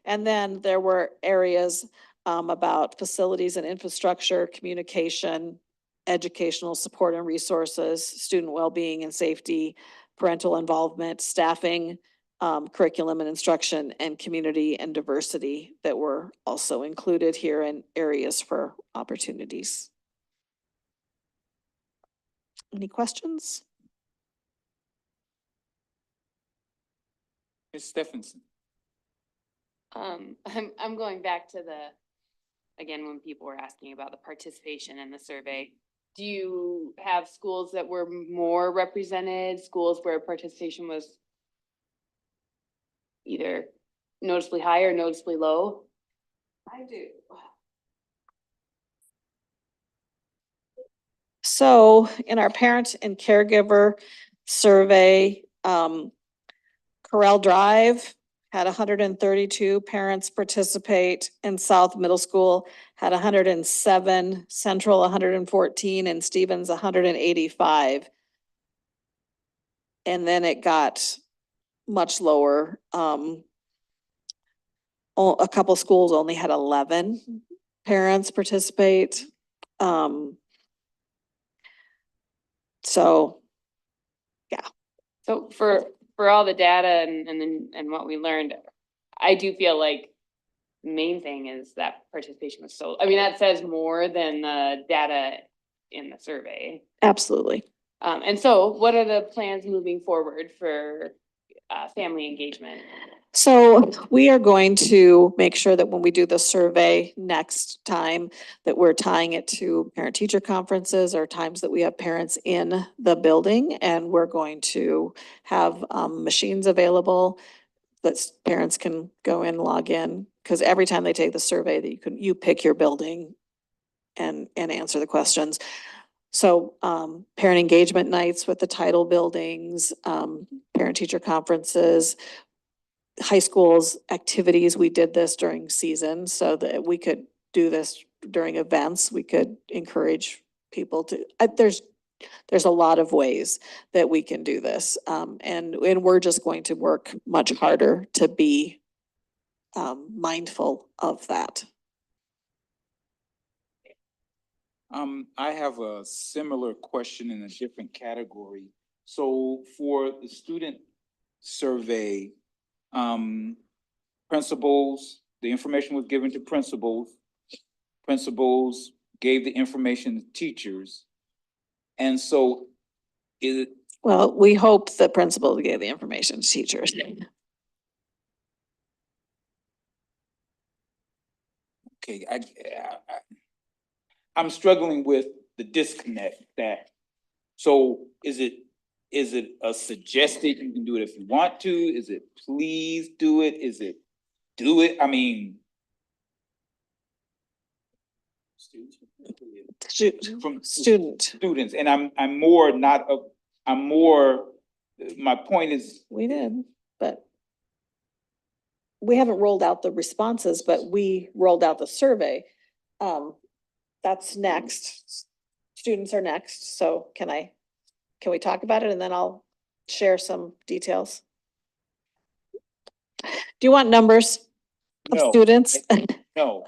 And then there were areas about facilities and infrastructure, communication, educational support and resources, student well-being and safety, parental involvement, staffing, curriculum and instruction and community and diversity that were also included here in areas for opportunities. Any questions? Ms. Stephenson. I'm going back to again, when people were asking about the participation in the survey. Do you have schools that were more represented, schools where participation was either noticeably high or noticeably low? I do. So in our parent and caregiver survey, Corral Drive had 132 parents participate, and South Middle School had 107, Central 114, and Stevens 185. And then it got much lower. A couple schools only had 11 parents participate. So, So for all the data and what we learned, I do feel like the main thing is that participation was so, I mean, that says more than the data in the survey. absolutely. And so what are the plans moving forward for family engagement? So we are going to make sure that when we do the survey next time, that we're tying it to parent-teacher conferences or times that we have parents in the building. And we're going to have machines available that parents can go in, log in, because every time they take the survey that you pick your building and answer the questions. So parent engagement nights with the title buildings, parent-teacher conferences, high schools activities. We did this during season so that we could do this during events. We could encourage people to, there's a lot of ways that we can do this. And we're just going to work much harder to be mindful of that. I have a similar question in a different category. So for the student survey, principals, the information was given to principals. Principals gave the information to teachers. And so is it, Well, we hope the principal gave the information to teachers. okay, I'm struggling with the disconnect that, so is it a suggested, you can do it if you want to? Is it please do it? Is it do it? I mean. From Student. students, and I'm more not a, I'm more, my point is, We did, but we haven't rolled out the responses, but we rolled out the survey. That's next. Students are next, so can we talk about it and then I'll share some details? Do you want numbers of no, students? no.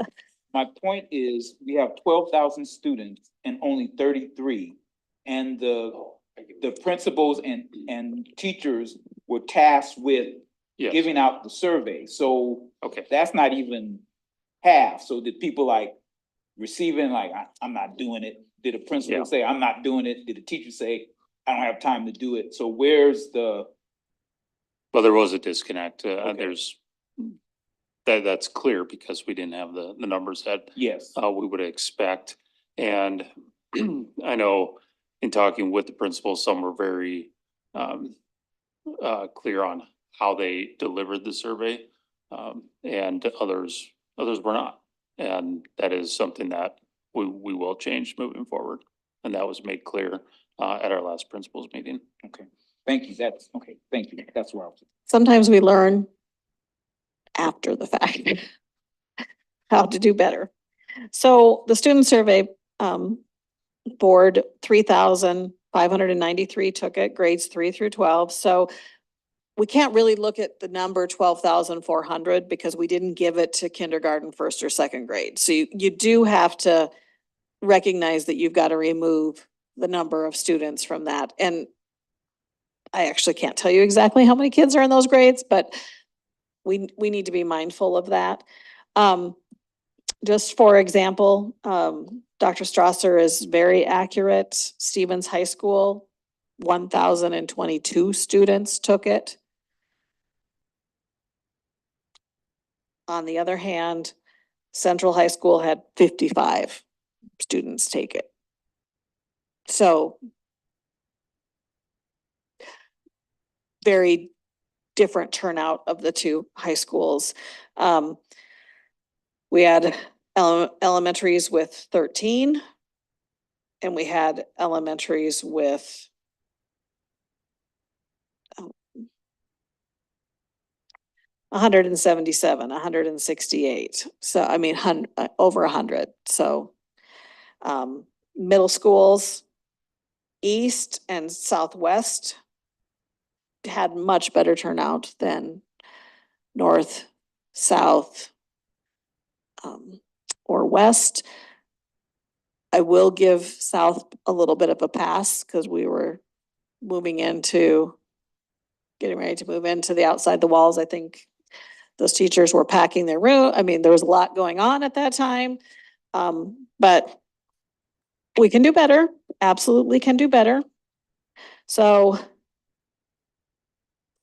My point is, we have 12,000 students and only 33. And the principals and teachers were tasked with Yes, giving out the survey. So okay. that's not even half. So did people like receiving like, I'm not doing it? Did a principal Yeah. say, I'm not doing it? Did a teacher say, I don't have time to do it? So where's the, Well, there was a disconnect. Okay. There's, that's clear because we didn't have the numbers that yes, we would expect. And I know in talking with the principals, some were very clear on how they delivered the survey. And others were not. And that is something that we will change moving forward. And that was made clear at our last principals meeting. okay. Thank you. That's, okay, thank you. That's where I was. Sometimes we learn after the fact how to do better. So the student survey board, 3,593 took it, grades 3 through 12. So we can't really look at the number 12,400 because we didn't give it to kindergarten, first or second grade. So you do have to recognize that you've got to remove the number of students from that. And I actually can't tell you exactly how many kids are in those grades, but we need to be mindful of that. Just for example, Dr. Strasser is very accurate. Stevens High School, 1,022 students took it. On the other hand, Central High School had 55 students take it. So very different turnout of the two high schools. We had elementaries with 13, and we had elementaries with 177, 168. So I mean, over 100. So middle schools, east and southwest had much better turnout than north, south, or west. I will give south a little bit of a pass because we were getting ready to move into the outside the walls. I think those teachers were packing their room. I mean, there was a lot going on at that time. But we can do better, absolutely can do better. So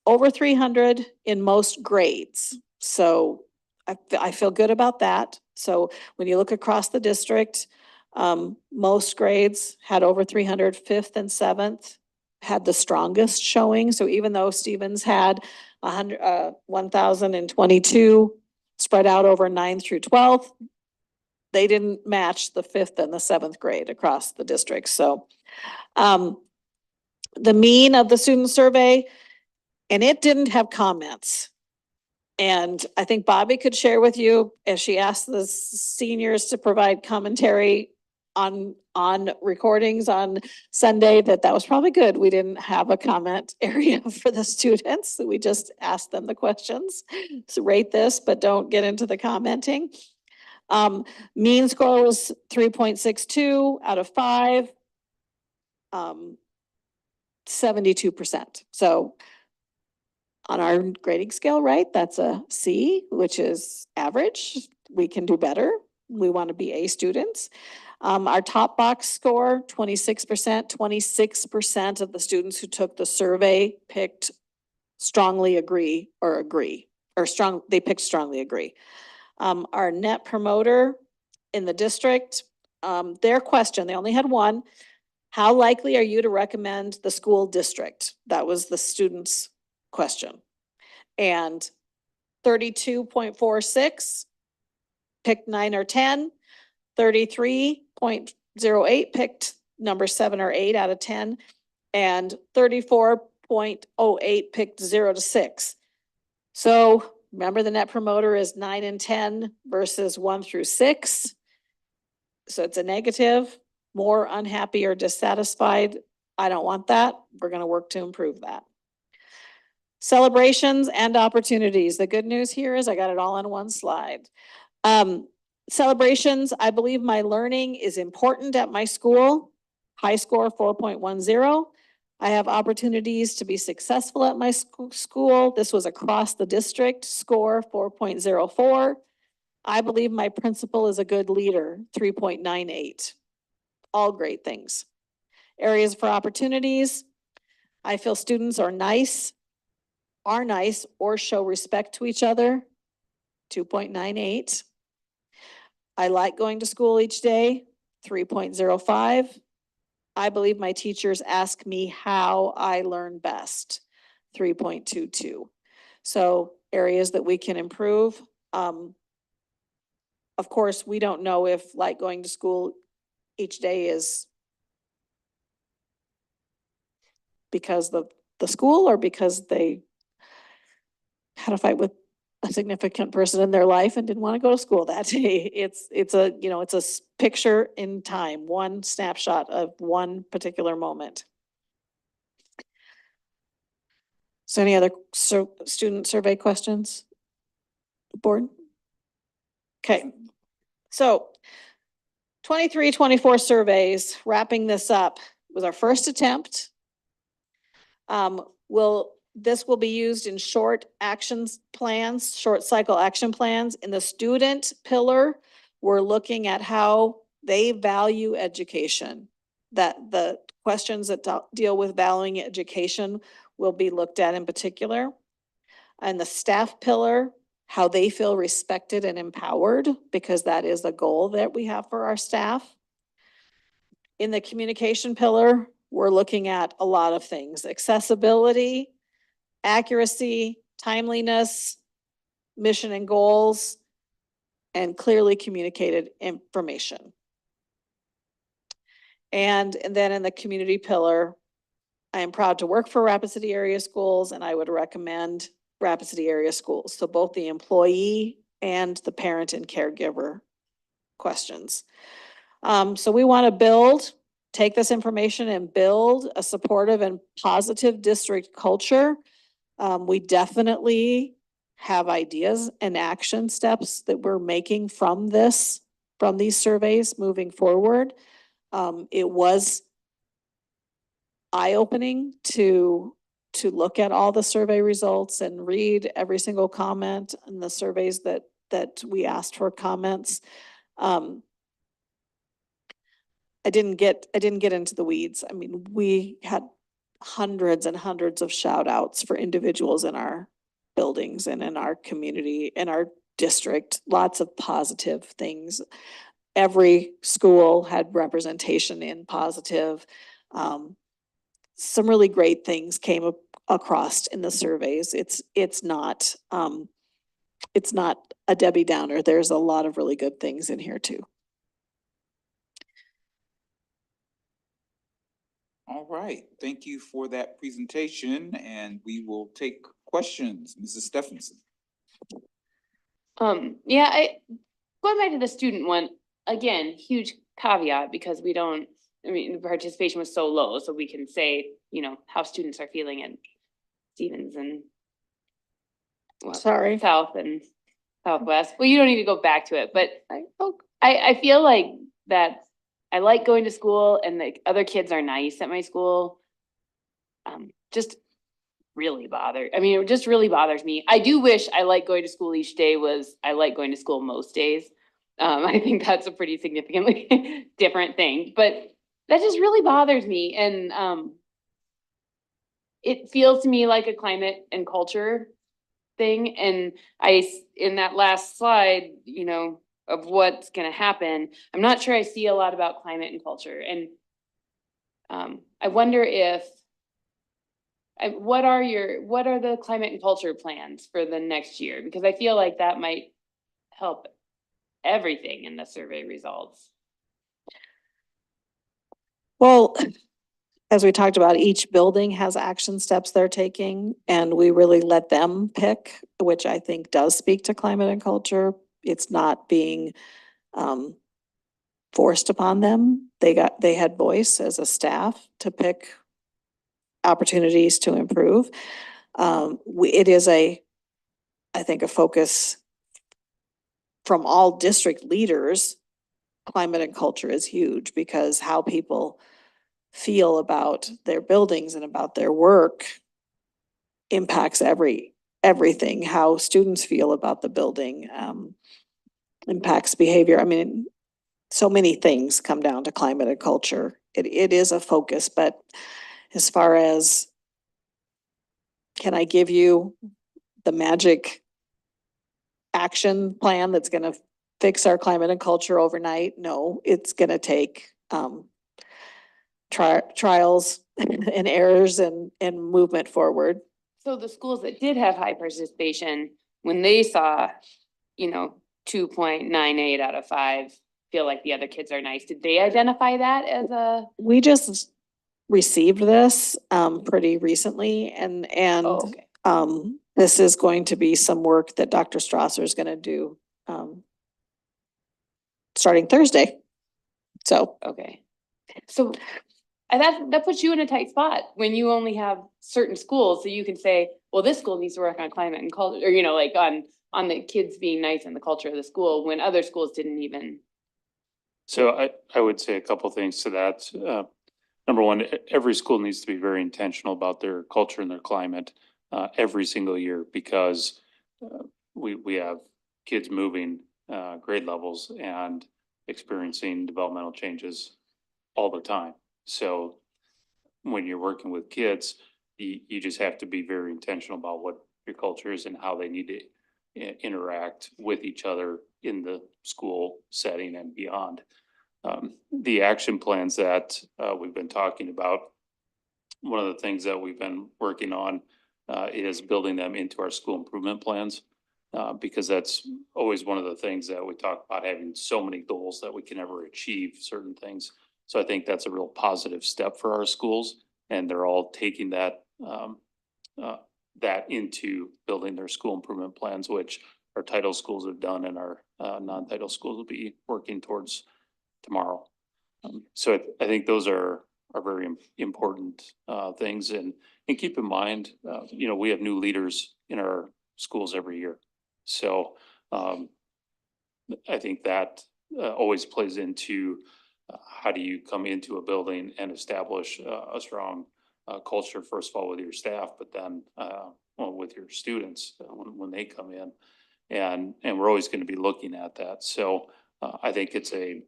over 300 in most grades. So I feel good about that. So when you look across the district, most grades had over 300. Fifth and seventh had the strongest showing. So even though Stevens had 1,022 spread out over 9 through 12, they didn't match the fifth and the seventh grade across the district. So the mean of the student survey, and it didn't have comments. And I think Bobby could share with you, as she asked the seniors to provide commentary on recordings on Sunday, that was probably good. We didn't have a comment area for the students. We just asked them the questions. So rate this, but don't get into the commenting. Mean score was 3.62 out of 5. 72%. So on our grading scale, right, that's a C, which is average. We can do better. We want to be A students. Our top box score, 26%. 26% of the students who took the survey picked strongly agree, or they picked strongly agree. Our net promoter in the district, their question, they only had one: how likely are you to recommend the school district? That was the student's question. And 32.46 picked 9 or 10. 33.08 picked number 7 or 8 out of 10. And 34.08 picked 0 to 6. So remember, the net promoter is 9 and 10 versus 1 through 6. So it's a negative. More unhappy or dissatisfied. I don't want that. We're going to work to improve that. Celebrations and opportunities. The good news here is I got it all on one slide. Celebrations, I believe my learning is important at my school. High score 4.10. I have opportunities to be successful at my school. This was across the district. Score 4.04. I believe my principal is a good leader, 3.98. All great things. Areas for opportunities. I feel students are nice or show respect to each other, 2.98. I like going to school each day, 3.05. I believe my teachers ask me how I learn best, 3.22. So areas that we can improve. Of course, we don't know if like going to school each day is because the school or because they had a fight with a significant person in their life and didn't want to go to school that day. It's a picture in time, one snapshot of one particular moment. So any other student survey questions? Board? Okay. So 23-24 surveys, wrapping this up, was our first attempt. this will be used in short actions plans, short cycle action plans. In the student pillar, we're looking at how they value education. That the questions that deal with valuing education will be looked at in particular. And the staff pillar, how they feel respected and empowered, because that is a goal that we have for our staff. In the communication pillar, we're looking at a lot of things: accessibility, accuracy, timeliness, mission and goals, and clearly communicated information. And then in the community pillar, I am proud to work for Rapid City Area Schools, and I would recommend Rapid City Area Schools. So both the employee and the parent and caregiver questions. So we want to take this information and build a supportive and positive district culture. We definitely have ideas and action steps that we're making from these surveys moving forward. It was eye-opening to look at all the survey results and read every single comment in the surveys that we asked for comments. I didn't get into the weeds. I mean, we had hundreds and hundreds of shout outs for individuals in our buildings and in our community, in our district, lots of positive things. Every school had representation in positive. Some really great things came across in the surveys. It's not a Debbie Downer. There's a lot of really good things in here too. All right, thank you for that presentation, and we will take questions. Mrs. Stephenson. Going back to the student one, again, huge caveat, because the participation was so low, so we can say, how students are feeling at Stevens and Sorry. South and Southwest. Well, you don't need to go back to it, but I feel like that I like going to school, and the other kids are nice at my school. Just really it just really bothers me. I do wish I like going to school each day I like going to school most days. I think that's a pretty significantly different thing, but that just really bothers me. And it feels to me like a climate and culture thing. And in that last slide, of what's gonna happen, I'm not sure I see a lot about climate and culture. And I wonder what are the climate and culture plans for the next year? Because I feel like that might help everything in the survey results. Well, as we talked about, each building has action steps they're taking, and we really let them pick, which I think does speak to climate and culture. It's not being forced upon them. They had voice as a staff to pick opportunities to improve. It is I think a focus from all district leaders. Climate and culture is huge, because how people feel about their buildings and about their work impacts everything. How students feel about the building impacts behavior. I mean, so many things come down to climate and culture. It is a focus, but as far as, can I give you the magic action plan that's going to fix our climate and culture overnight? No, it's going to take trials and errors and movement forward. So the schools that did have high participation, when they saw, 2.98 out of 5, feel like the other kids are nice, did they identify that as We just received this pretty recently, and okay. This is going to be some work that Dr. Strasser is going to do starting Thursday. So Okay. So that puts you in a tight spot when you only have certain schools, so you can say, well, this school needs to work on climate and culture, or like on the kids being nice and the culture of the school, when other schools didn't even. So I would say a couple things to that. number one, every school needs to be very intentional about their culture and their climate every single year, because we have kids moving grade levels and experiencing developmental changes all the time. So when you're working with kids, you just have to be very intentional about what your culture is and how they need to interact with each other in the school setting and beyond. The action plans that we've been talking about, one of the things that we've been working on is building them into our school improvement plans. Because that's always one of the things that we talk about, having so many goals that we can never achieve certain things. So I think that's a real positive step for our schools, and they're all taking that into building their school improvement plans, which our title schools have done, and our non-title schools will be working towards tomorrow. So I think those are very important things, and keep in mind, we have new leaders in our schools every year. So I think that always plays into how do you come into a building and establish a strong culture, first of all, with your staff, but then with your students when they come in. And we're always going to be looking at that. So I think it's an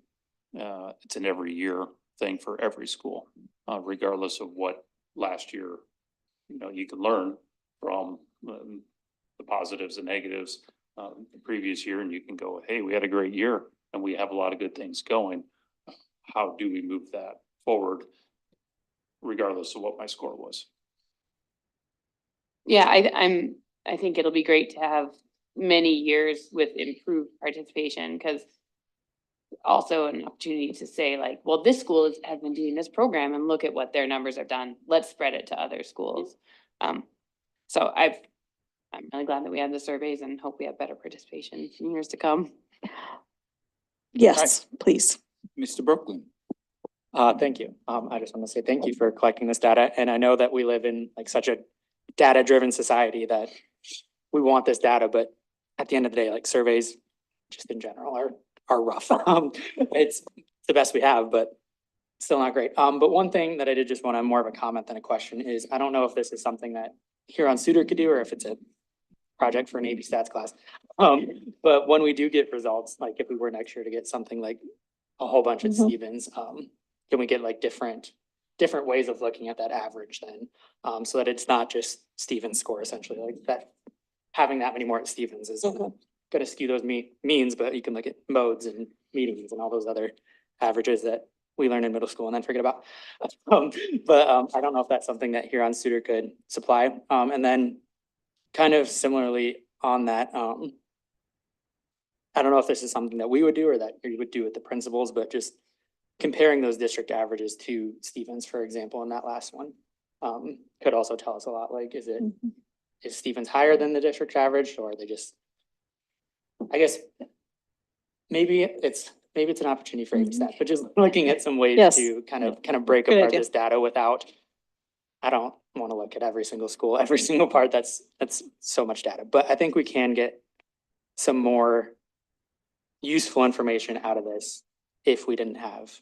every year thing for every school, regardless of what last year, you can learn from the positives and negatives the previous year, and you can go, hey, we had a great year and we have a lot of good things going. How do we move that forward, regardless of what my score was? Yeah, I think it'll be great to have many years with improved participation, because also an opportunity to say like, well, this school has been doing this program and look at what their numbers have done. Let's spread it to other schools. So I'm really glad that we had the surveys and hope we have better participation in years to come. Yes, please. Mr. Brooklyn. Thank you. I just want to say thank you for collecting this data. And I know that we live in like such a data-driven society that we want this data, but at the end of the day, like surveys just in general are rough. It's the best we have, but still not great. But one thing that I did just want to more of a comment than a question is, I don't know if this is something that Huron-Sutter could do, or if it's a project for an AP stats class. But when we do get results, like if we were next year to get something like a whole bunch of Stevens, can we get like different ways of looking at that average then? So that it's not just Stevens score essentially, like that having that many more at Stevens is gonna skew those means, but you can look at modes and meetings and all those other averages that we learn in middle school and then forget about. But I don't know if that's something that Huron-Sutter could supply. And then kind of similarly on that, I don't know if this is something that we would do or that you would do with the principals, but just comparing those district averages to Stevens, for example, in that last one, could also tell us a lot. Like, is Stevens higher than the district average, or are they just, I guess, maybe it's an opportunity for AP stats, but just looking at some ways Yes. to kind of break Good apart idea. this data without, I don't want to look at every single school, every single part. That's so much data, but I think we can get some more useful information out of this if we didn't have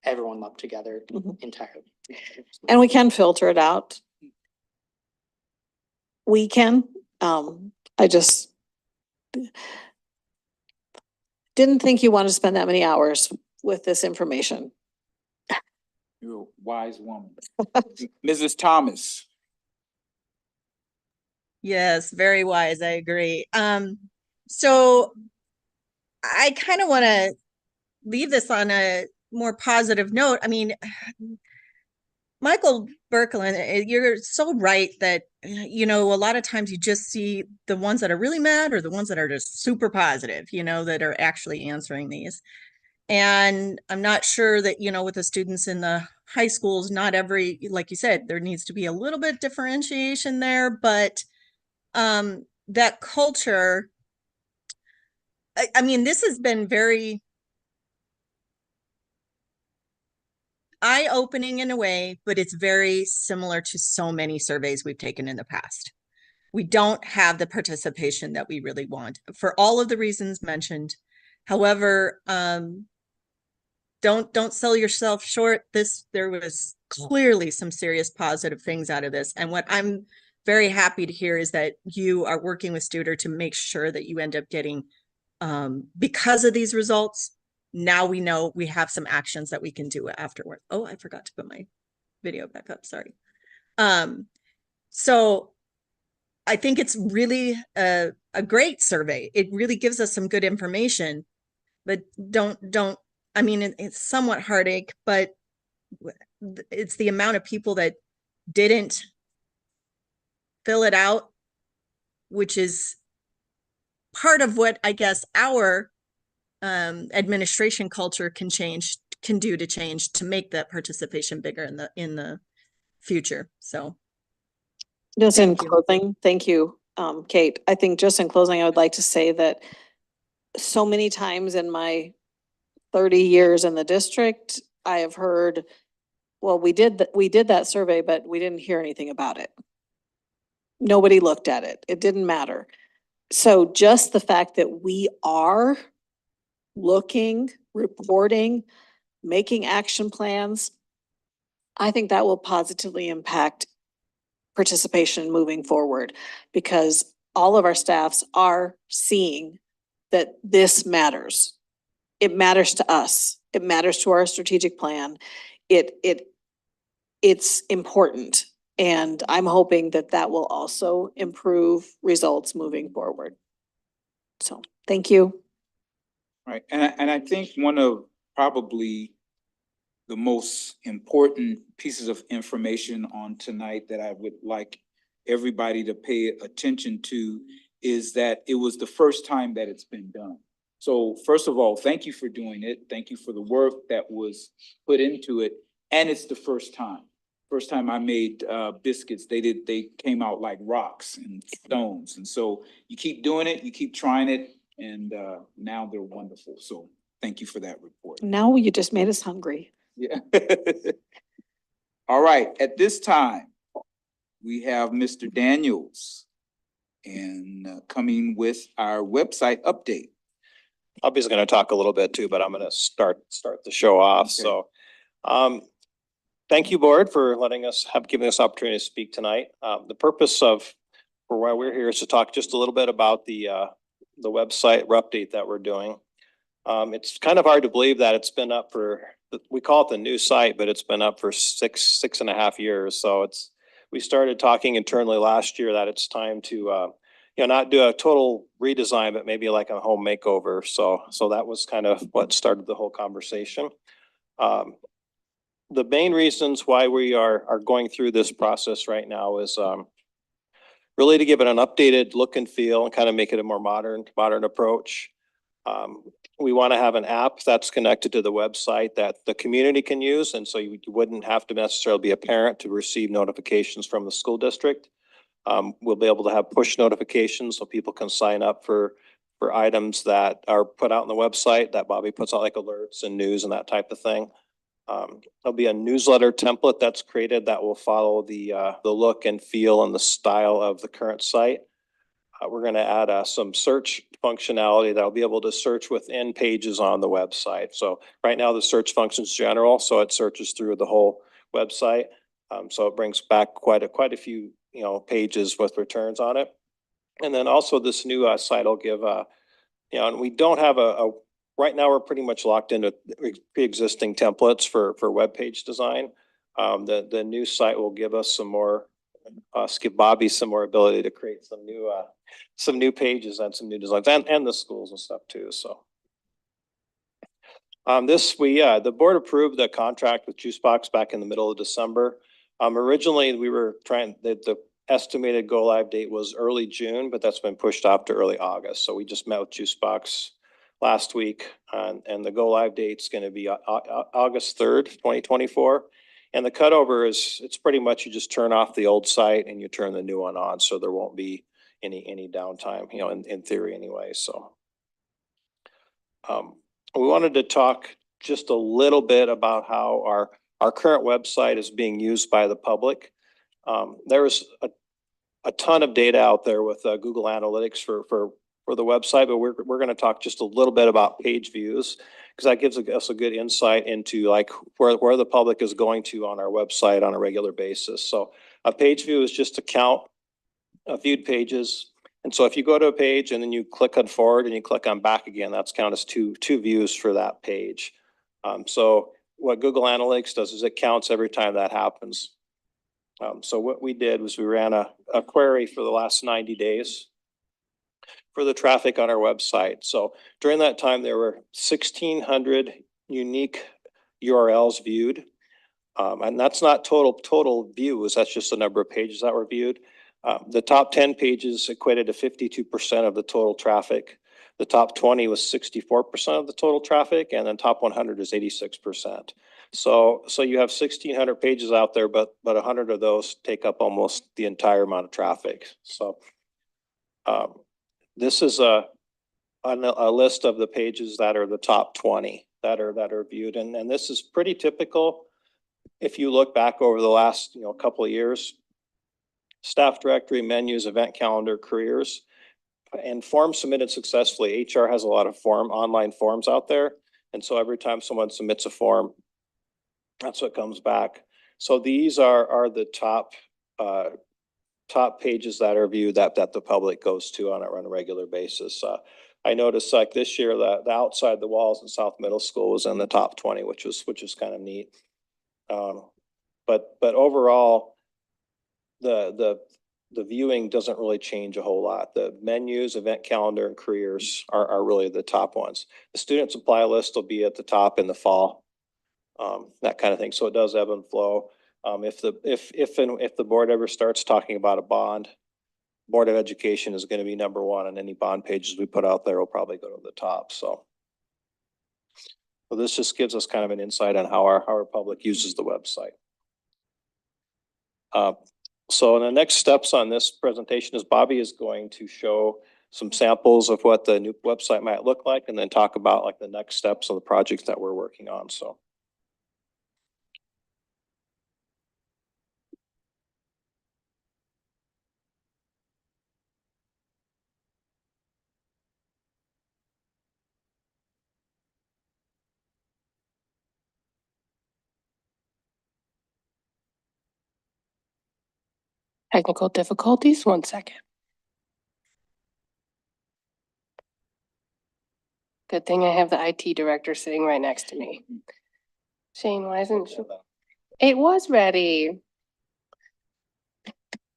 everyone lumped together entirely. And we can filter it out. We can, I just didn't think you wanted to spend that many hours with this information. You're a wise woman. Mrs. Thomas. Yes, very wise. I agree. So I kind of want to leave this on a more positive note. I mean, Michael Berkelin, you're so right that, a lot of times you just see the ones that are really mad or the ones that are just super positive, that are actually answering these. And I'm not sure that, with the students in the high schools, not every, like you said, there needs to be a little bit differentiation there, but that culture, I mean, this has been very eye-opening in a way, but it's very similar to so many surveys we've taken in the past. We don't have the participation that we really want for all of the reasons mentioned. However, don't sell yourself short. There was clearly some serious positive things out of this. And what I'm very happy to hear is that you are working with Studer to make sure that you end up getting, because of these results, now we know we have some actions that we can do afterward. Oh, I forgot to put my video back up, sorry. So I think it's really a great survey. It really gives us some good information, but I mean, it's somewhat heartache, but it's the amount of people that didn't fill it out, which is part of what I guess our administration culture can do to change to make that participation bigger in the future. So Just in Thank you. closing, thank you, Kate. I think just in closing, I would like to say that so many times in my 30 years in the district, I have heard, well, we did that survey, but we didn't hear anything about it. Nobody looked at it. It didn't matter. So just the fact that we are looking, reporting, making action plans, I think that will positively impact participation moving forward, because all of our staffs are seeing that this matters. It matters to us. It matters to our strategic plan. It's important. And I'm hoping that that will also improve results moving forward. So, thank you. Right, and I think one of probably the most important pieces of information on tonight that I would like everybody to pay attention to is that it was the first time that it's been done. So first of all, thank you for doing it. Thank you for the work that was put into it. And it's the first time. First time I made biscuits, they came out like rocks and stones. And so you keep doing it, you keep trying it, and now they're wonderful. So thank you for that report. Now you just made us hungry. Yeah. All right, at this time, we have Mr. Daniels and coming with our website update. I'll be going to talk a little bit too, but I'm going to start the show off. Okay. So, thank you, board, for giving us opportunity to speak tonight. The purpose for why we're here is to talk just a little bit about the website update that we're doing. It's kind of hard to believe that it's been up we call it the new site, but it's been up for six and a half years. So we started talking internally last year that it's time to, not do a total redesign, but maybe like a home makeover. So that was kind of what started the whole conversation. The main reasons why we are going through this process right now is really to give it an updated look and feel and kind of make it a more modern approach. We want to have an app that's connected to the website that the community can use. And so you wouldn't have to necessarily be a parent to receive notifications from the school district. We'll be able to have push notifications so people can sign up for items that are put out on the website that Bobby puts out, like alerts and news and that type of thing. There'll be a newsletter template that's created that will follow the look and feel and the style of the current site. We're going to add some search functionality that'll be able to search within pages on the website. So right now the search function is general, so it searches through the whole website. So it brings back quite a few pages with returns on it. And then also this new site will give and we don't have right now we're pretty much locked into pre-existing templates for web page design. The new site will give us some more, give Bobby some more ability to create some new pages and some new designs and the schools and stuff too. So the board approved the contract with Juicebox back in the middle of December. Originally we were the estimated go live date was early June, but that's been pushed off to early August. So we just met with Juicebox last week, and the go live date's going to be August 3rd, 2024. And the cutover it's pretty much you just turn off the old site and you turn the new one on, so there won't be any downtime, in theory anyway. So we wanted to talk just a little bit about how our current website is being used by the public. There's a ton of data out there with Google Analytics for the website, but we're going to talk just a little bit about page views, because that gives us a good insight into like where the public is going to on our website on a regular basis. So a page view is just to count viewed pages. And so if you go to a page and then you click on forward and you click on back again, that's count as two views for that page. So what Google Analytics does is it counts every time that happens. So what we did was we ran a query for the last 90 days for the traffic on our website. So during that time, there were 1,600 unique URLs viewed. And that's not total views, that's just the number of pages that were viewed. The top 10 pages equated to 52% of the total traffic. The top 20 was 64% of the total traffic, and then top 100 is 86%. So you have 1,600 pages out there, but 100 of those take up almost the entire amount of traffic. So this is a list of the pages that are the top 20 that are viewed, and this is pretty typical. If you look back over the last couple of years, staff directory, menus, event calendar, careers, and forms submitted successfully. HR has a lot of online forms out there. And so every time someone submits a form, that's what comes back. So these are the top pages that are viewed that the public goes to on a regular basis. I noticed like this year that the outside the walls in South Middle School was in the top 20, which is kind of neat. But overall, the viewing doesn't really change a whole lot. The menus, event calendar, and careers are really the top ones. The student supply list will be at the top in the fall, that kind of thing. So it does ebb and flow. If the board ever starts talking about a bond, Board of Education is going to be number one, and any bond pages we put out there will probably go to the top. So this just gives us kind of an insight on how our public uses the website. So the next steps on this presentation is Bobby is going to show some samples of what the new website might look like, and then talk about like the next steps of the projects that we're working on. So. Technical difficulties, 1 second. Good thing I have the IT director sitting right next to me. Shane, why isn't she? It was ready.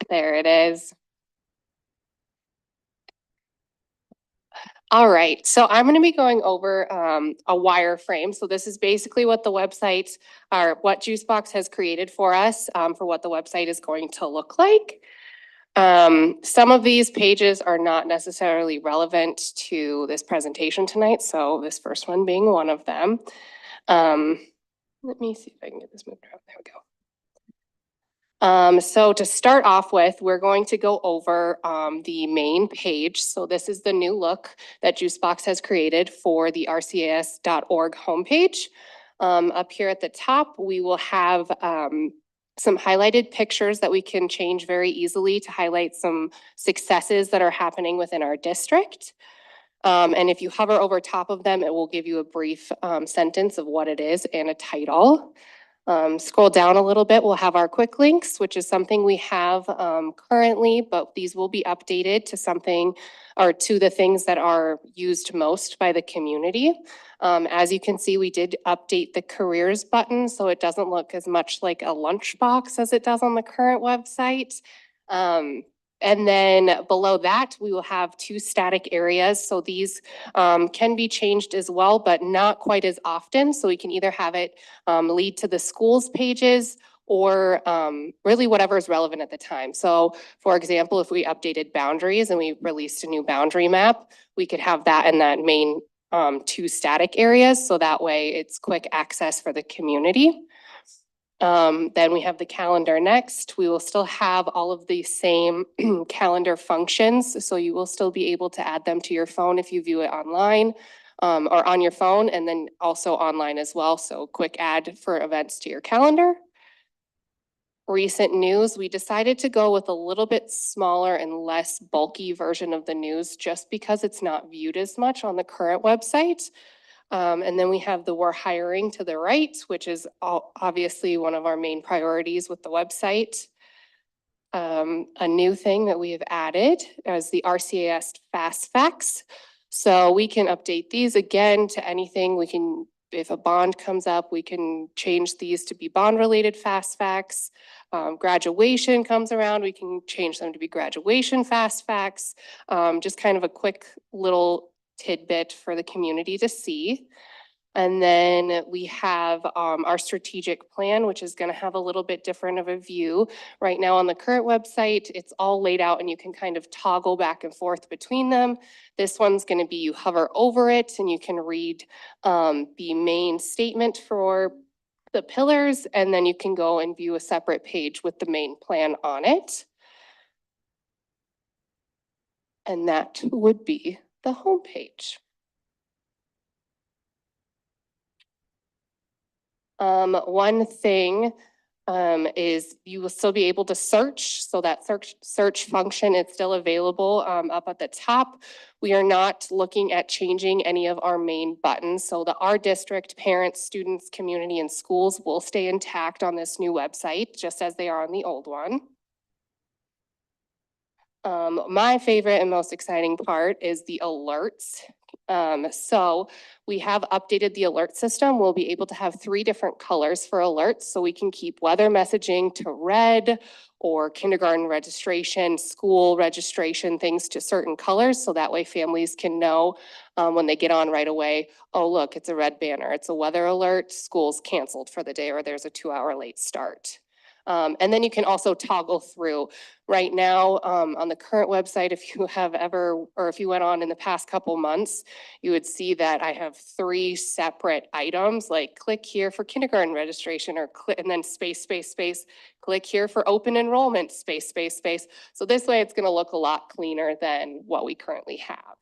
There it is. All right, so I'm going to be going over a wireframe. So this is basically what the website or what Juicebox has created for us for what the website is going to look like. Some of these pages are not necessarily relevant to this presentation tonight, so this first one being one of them. Let me see if I can get this moved around. There we go. So to start off with, we're going to go over the main page. So this is the new look that Juicebox has created for the rcas.org homepage. Up here at the top, we will have some highlighted pictures that we can change very easily to highlight some successes that are happening within our district. And if you hover over top of them, it will give you a brief sentence of what it is and a title. Scroll down a little bit, we'll have our quick links, which is something we have currently, but these will be updated to something or to the things that are used most by the community. As you can see, we did update the careers button, so it doesn't look as much like a lunchbox as it does on the current website. And then below that, we will have 2 static areas. So these can be changed as well, but not quite as often. So we can either have it lead to the schools pages or really whatever is relevant at the time. So for example, if we updated boundaries and we released a new boundary map, we could have that in that main 2 static areas. So that way it's quick access for the community. Then we have the calendar next. We will still have all of the same calendar functions. So you will still be able to add them to your phone if you view it online or on your phone, and then also online as well. So quick add for events to your calendar. Recent news, we decided to go with a little bit smaller and less bulky version of the news just because it's not viewed as much on the current website. And then we have the we're hiring to the right, which is obviously one of our main priorities with the website. A new thing that we have added is the RCAS Fast Facts. So we can update these again to anything. We can, if a bond comes up, we can change these to be bond-related fast facts. Graduation comes around, we can change them to be graduation fast facts. Just kind of a quick little tidbit for the community to see. And then we have our strategic plan, which is gonna have a little bit different of a view. Right now on the current website, it's all laid out and you can kind of toggle back and forth between them. This one's gonna be you hover over it and you can read the main statement for the pillars, and then you can go and view a separate page with the main plan on it. And that would be the homepage. One thing is you will still be able to search. So that search function is still available up at the top. We are not looking at changing any of our main buttons. So the Our District, Parents, Students, Community, and Schools will stay intact on this new website, just as they are on the old one. My favorite and most exciting part is the alerts. So we have updated the alert system. We'll be able to have 3 different colors for alerts, so we can keep weather messaging to red, or kindergarten registration, school registration, things to certain colors. So that way families can know when they get on right away, oh, look, it's a red banner. It's a weather alert. School's canceled for the day, or there's a 2-hour late start. And then you can also toggle through. Right now, on the current website, if you have ever, or if you went on in the past couple months, you would see that I have 3 separate items, like click here for kindergarten registration, or click, and then space, space, space, click here for open enrollment, space, space, space. So this way it's gonna look a lot cleaner than what we currently have.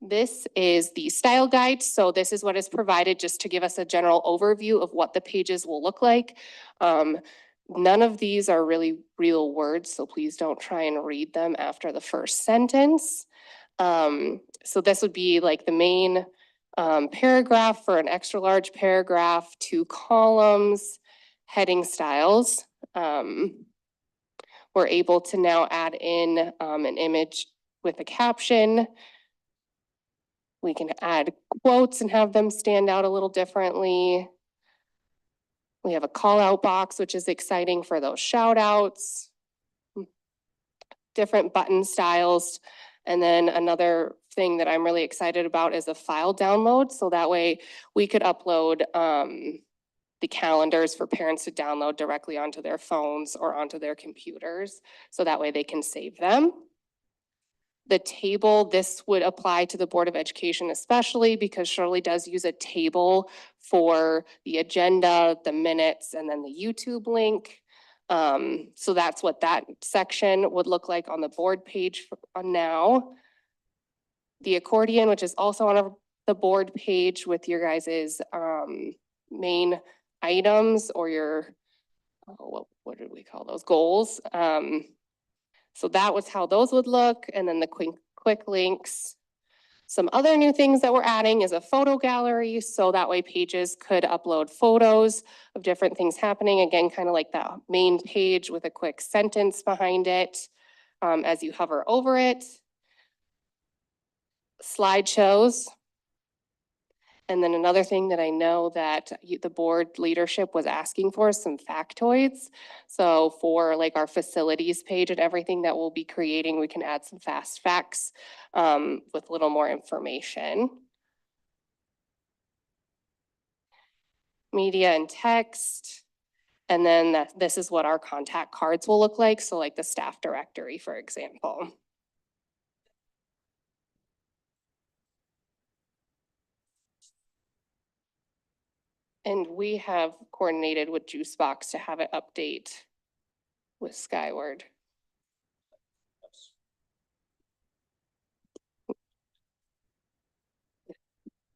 This is the style guide. So this is what is provided just to give us a general overview of what the pages will look like. None of these are really real words, so please don't try and read them after the first sentence. So this would be like the main paragraph for an extra large paragraph, 2 columns, heading styles. We're able to now add in an image with a caption. We can add quotes and have them stand out a little differently. We have a call out box, which is exciting for those shout outs. Different button styles. And then another thing that I'm really excited about is a file download. So that way we could upload the calendars for parents to download directly onto their phones or onto their computers. So that way they can save them. The table, this would apply to the Board of Education especially because Shirley does use a table for the agenda, the minutes, and then the YouTube link. So that's what that section would look like on the board page now. The accordion, which is also on the board page with your guys's main items or your, what did we call those, goals. So that was how those would look. And then the quick links. Some other new things that we're adding is a photo gallery. So that way pages could upload photos of different things happening. Again, kind of like that main page with a quick sentence behind it as you hover over it. Slideshows. And then another thing that I know that the board leadership was asking for is some factoids. So for like our facilities page and everything that we'll be creating, we can add some fast facts with a little more information. Media and text. And then this is what our contact cards will look like. So like the staff directory, for example. And we have coordinated with Juicebox to have it update with Skyward.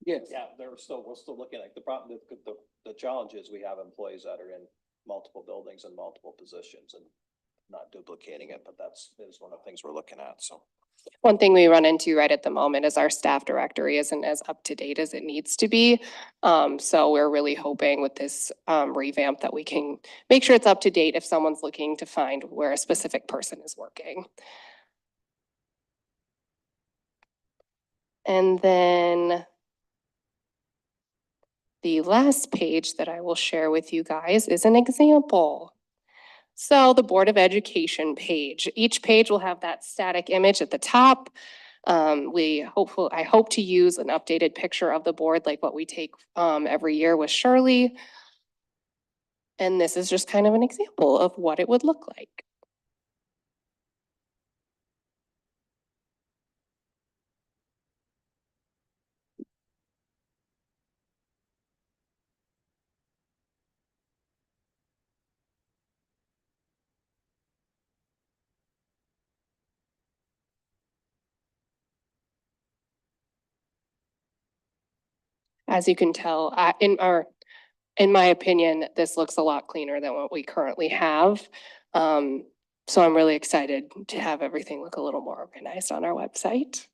Yes. Yeah, we're still looking at the problem, the challenge is we have employees that are in multiple buildings and multiple positions and not duplicating it, but is one of the things we're looking at, so. One thing we run into right at the moment is our staff directory isn't as up to date as it needs to be. So we're really hoping with this revamp that we can make sure it's up to date if someone's looking to find where a specific person is working. And then the last page that I will share with you guys is an example. So the Board of Education page, each page will have that static image at the top. I hope to use an updated picture of the board like what we take every year with Shirley. And this is just kind of an example of what it would look like. As you can tell, in my opinion, this looks a lot cleaner than what we currently have. So I'm really excited to have everything look a little more organized on our website.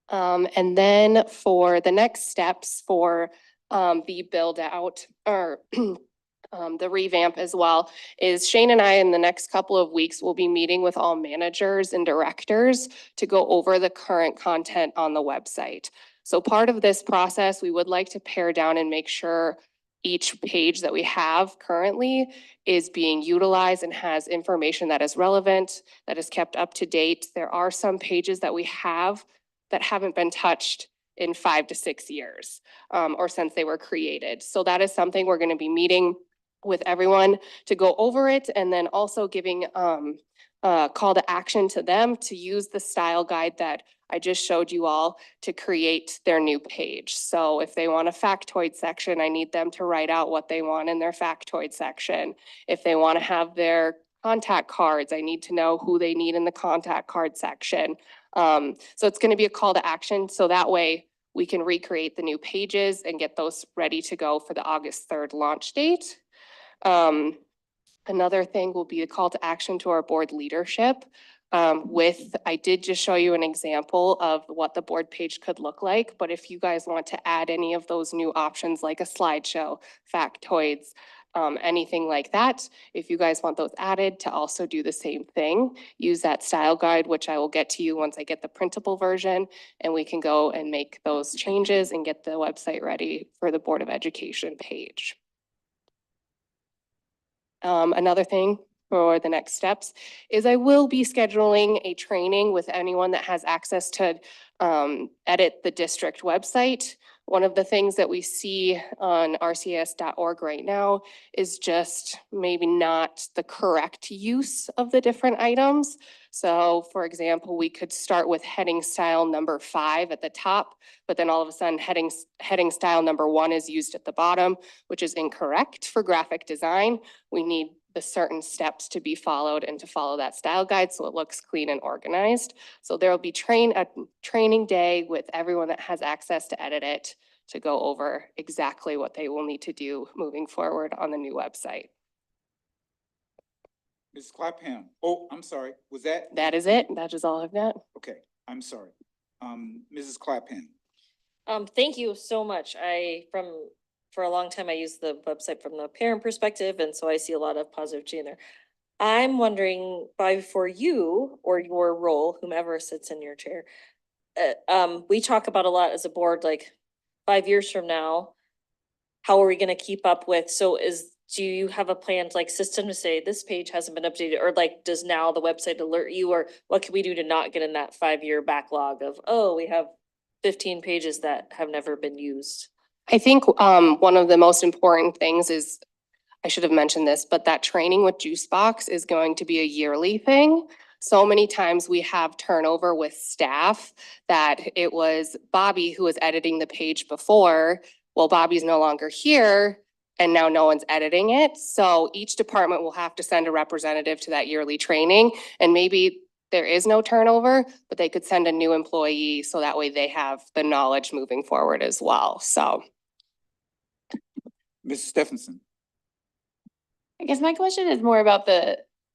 And then for the next steps for the build out or the revamp as well is Shane and I in the next couple of weeks will be meeting with all managers and directors to go over the current content on the website. So part of this process, we would like to pare down and make sure each page that we have currently is being utilized and has information that is relevant, that is kept up to date. There are some pages that we have that haven't been touched in 5 to 6 years or since they were created. So that is something we're going to be meeting with everyone to go over it and then also giving a call to action to them to use the style guide that I just showed you all to create their new page. So if they want a factoid section, I need them to write out what they want in their factoid section. If they want to have their contact cards, I need to know who they need in the contact card section. So it's going to be a call to action. So that way we can recreate the new pages and get those ready to go for the August 3rd launch date. Another thing will be a call to action to our board leadership. I did just show you an example of what the board page could look like, but if you guys want to add any of those new options like a slideshow, factoids, anything like that, if you guys want those added to also do the same thing, use that style guide, which I will get to you once I get the printable version, and we can go and make those changes and get the website ready for the Board of Education page. Another thing for the next steps is I will be scheduling a training with anyone that has access to edit the district website. One of the things that we see on rcs.org right now is just maybe not the correct use of the different items. So for example, we could start with heading style number 5 at the top, but then all of a sudden heading style number 1 is used at the bottom, which is incorrect for graphic design. We need the certain steps to be followed and to follow that style guide so it looks clean and organized. So there will be a training day with everyone that has access to edit it to go over exactly what they will need to do moving forward on the new website. Ms. Clapham, oh, I'm sorry, was that? That is it. That is all I've got. Okay, I'm sorry. Mrs. Clapham. Thank you so much. For a long time, I used the website from the parent perspective, and so I see a lot of positive change there. I'm wondering, for you or your role, whomever sits in your chair, we talk about a lot as a board, like 5 years from now, how are we gonna keep up with, do you have a planned like system to say this page hasn't been updated, or like, does now the website alert you, or what can we do to not get in that 5-year backlog of, oh, we have 15 pages that have never been used? I think one of the most important things is, I should have mentioned this, but that training with Juicebox is going to be a yearly thing. So many times we have turnover with staff that it was Bobby who was editing the page before. Well, Bobby's no longer here and now no one's editing it. So each department will have to send a representative to that yearly training, and maybe there is no turnover, but they could send a new employee so that way they have the knowledge moving forward as well. So. Mrs. Stephenson. I guess my question is more about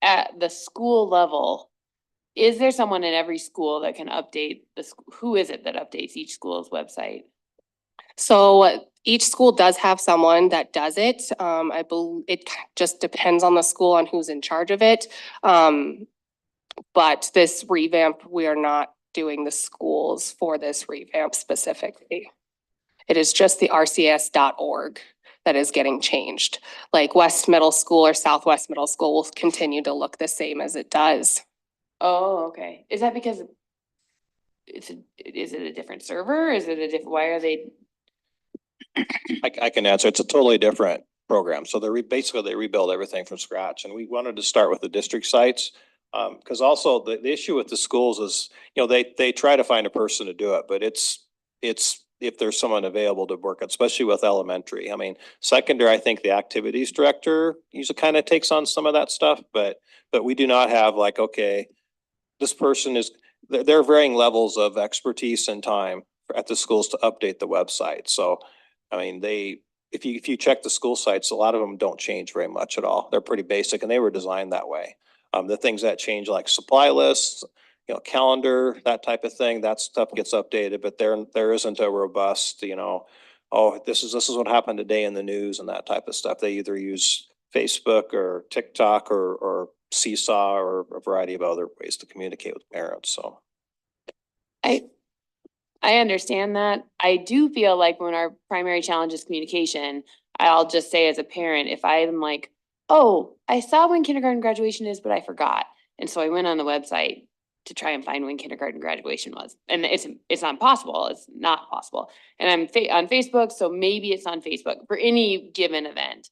at the school level. is there someone in every school that can update who is it that updates each school's website? So each school does have someone that does it. I believe just depends on the school on who's in charge of it. But this revamp, we are not doing the schools for this revamp specifically. It is just the rcs.org that is getting changed. Like West Middle School or Southwest Middle School will continue to look the same as it does. Oh, okay. Is that because is it a different server? Is it a different, why are they? I can answer. It's a totally different program. So basically they rebuild everything from scratch, and we wanted to start with the district sites. Cause also the issue with the schools is, you know, they try to find a person to do it, but it's if there's someone available to work, especially with elementary. I mean, secondary, I think the activities director usually kind of takes on some of that stuff, but we do not have like, okay, this person is, there are varying levels of expertise and time at the schools to update the website. So, I mean, if you check the school sites, a lot of them don't change very much at all. They're pretty basic and they were designed that way. The things that change like supply lists, you know, calendar, that type of thing, that stuff gets updated, but there isn't a robust, you know, oh, this is what happened today in the news and that type of stuff. They either use Facebook or TikTok or Seesaw or a variety of other ways to communicate with parents, so. I understand that. I do feel like when our primary challenge is communication, I'll just say as a parent, if I'm like, oh, I saw when kindergarten graduation is, but I forgot. And so I went on the website to try and find when kindergarten graduation was. And it's not possible. It's not possible. And I'm on Facebook, so maybe it's on Facebook for any given event.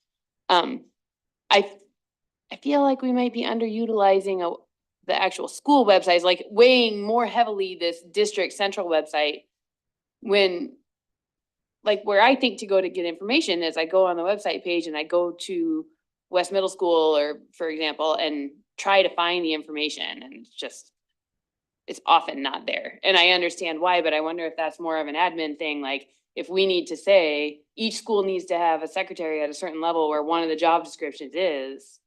I feel like we might be underutilizing the actual school websites, like weighing more heavily this district central website when, like, where I think to go to get information is I go on the website page and I go to West Middle School or, for example, and try to find the information, and it's often not there. And I understand why, but I wonder if that's more of an admin thing. Like if we need to say each school needs to have a secretary at a certain level where one of the job descriptions is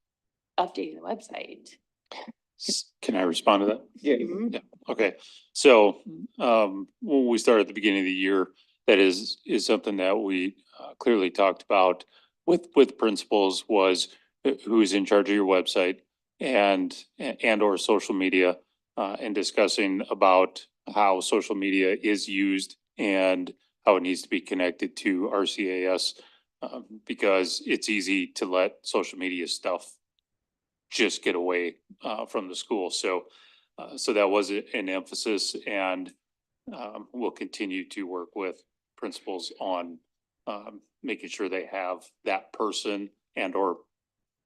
updating the website. Can I respond to that? Yeah. Yeah, okay. So, when we started at the beginning of the year, that is something that we clearly talked about with principals was who is in charge of your website and or social media, and discussing about how social media is used and how it needs to be connected to RCAS, because it's easy to let social media stuff just get away from the school. So that was an emphasis, and we'll continue to work with principals on making sure they have that person and or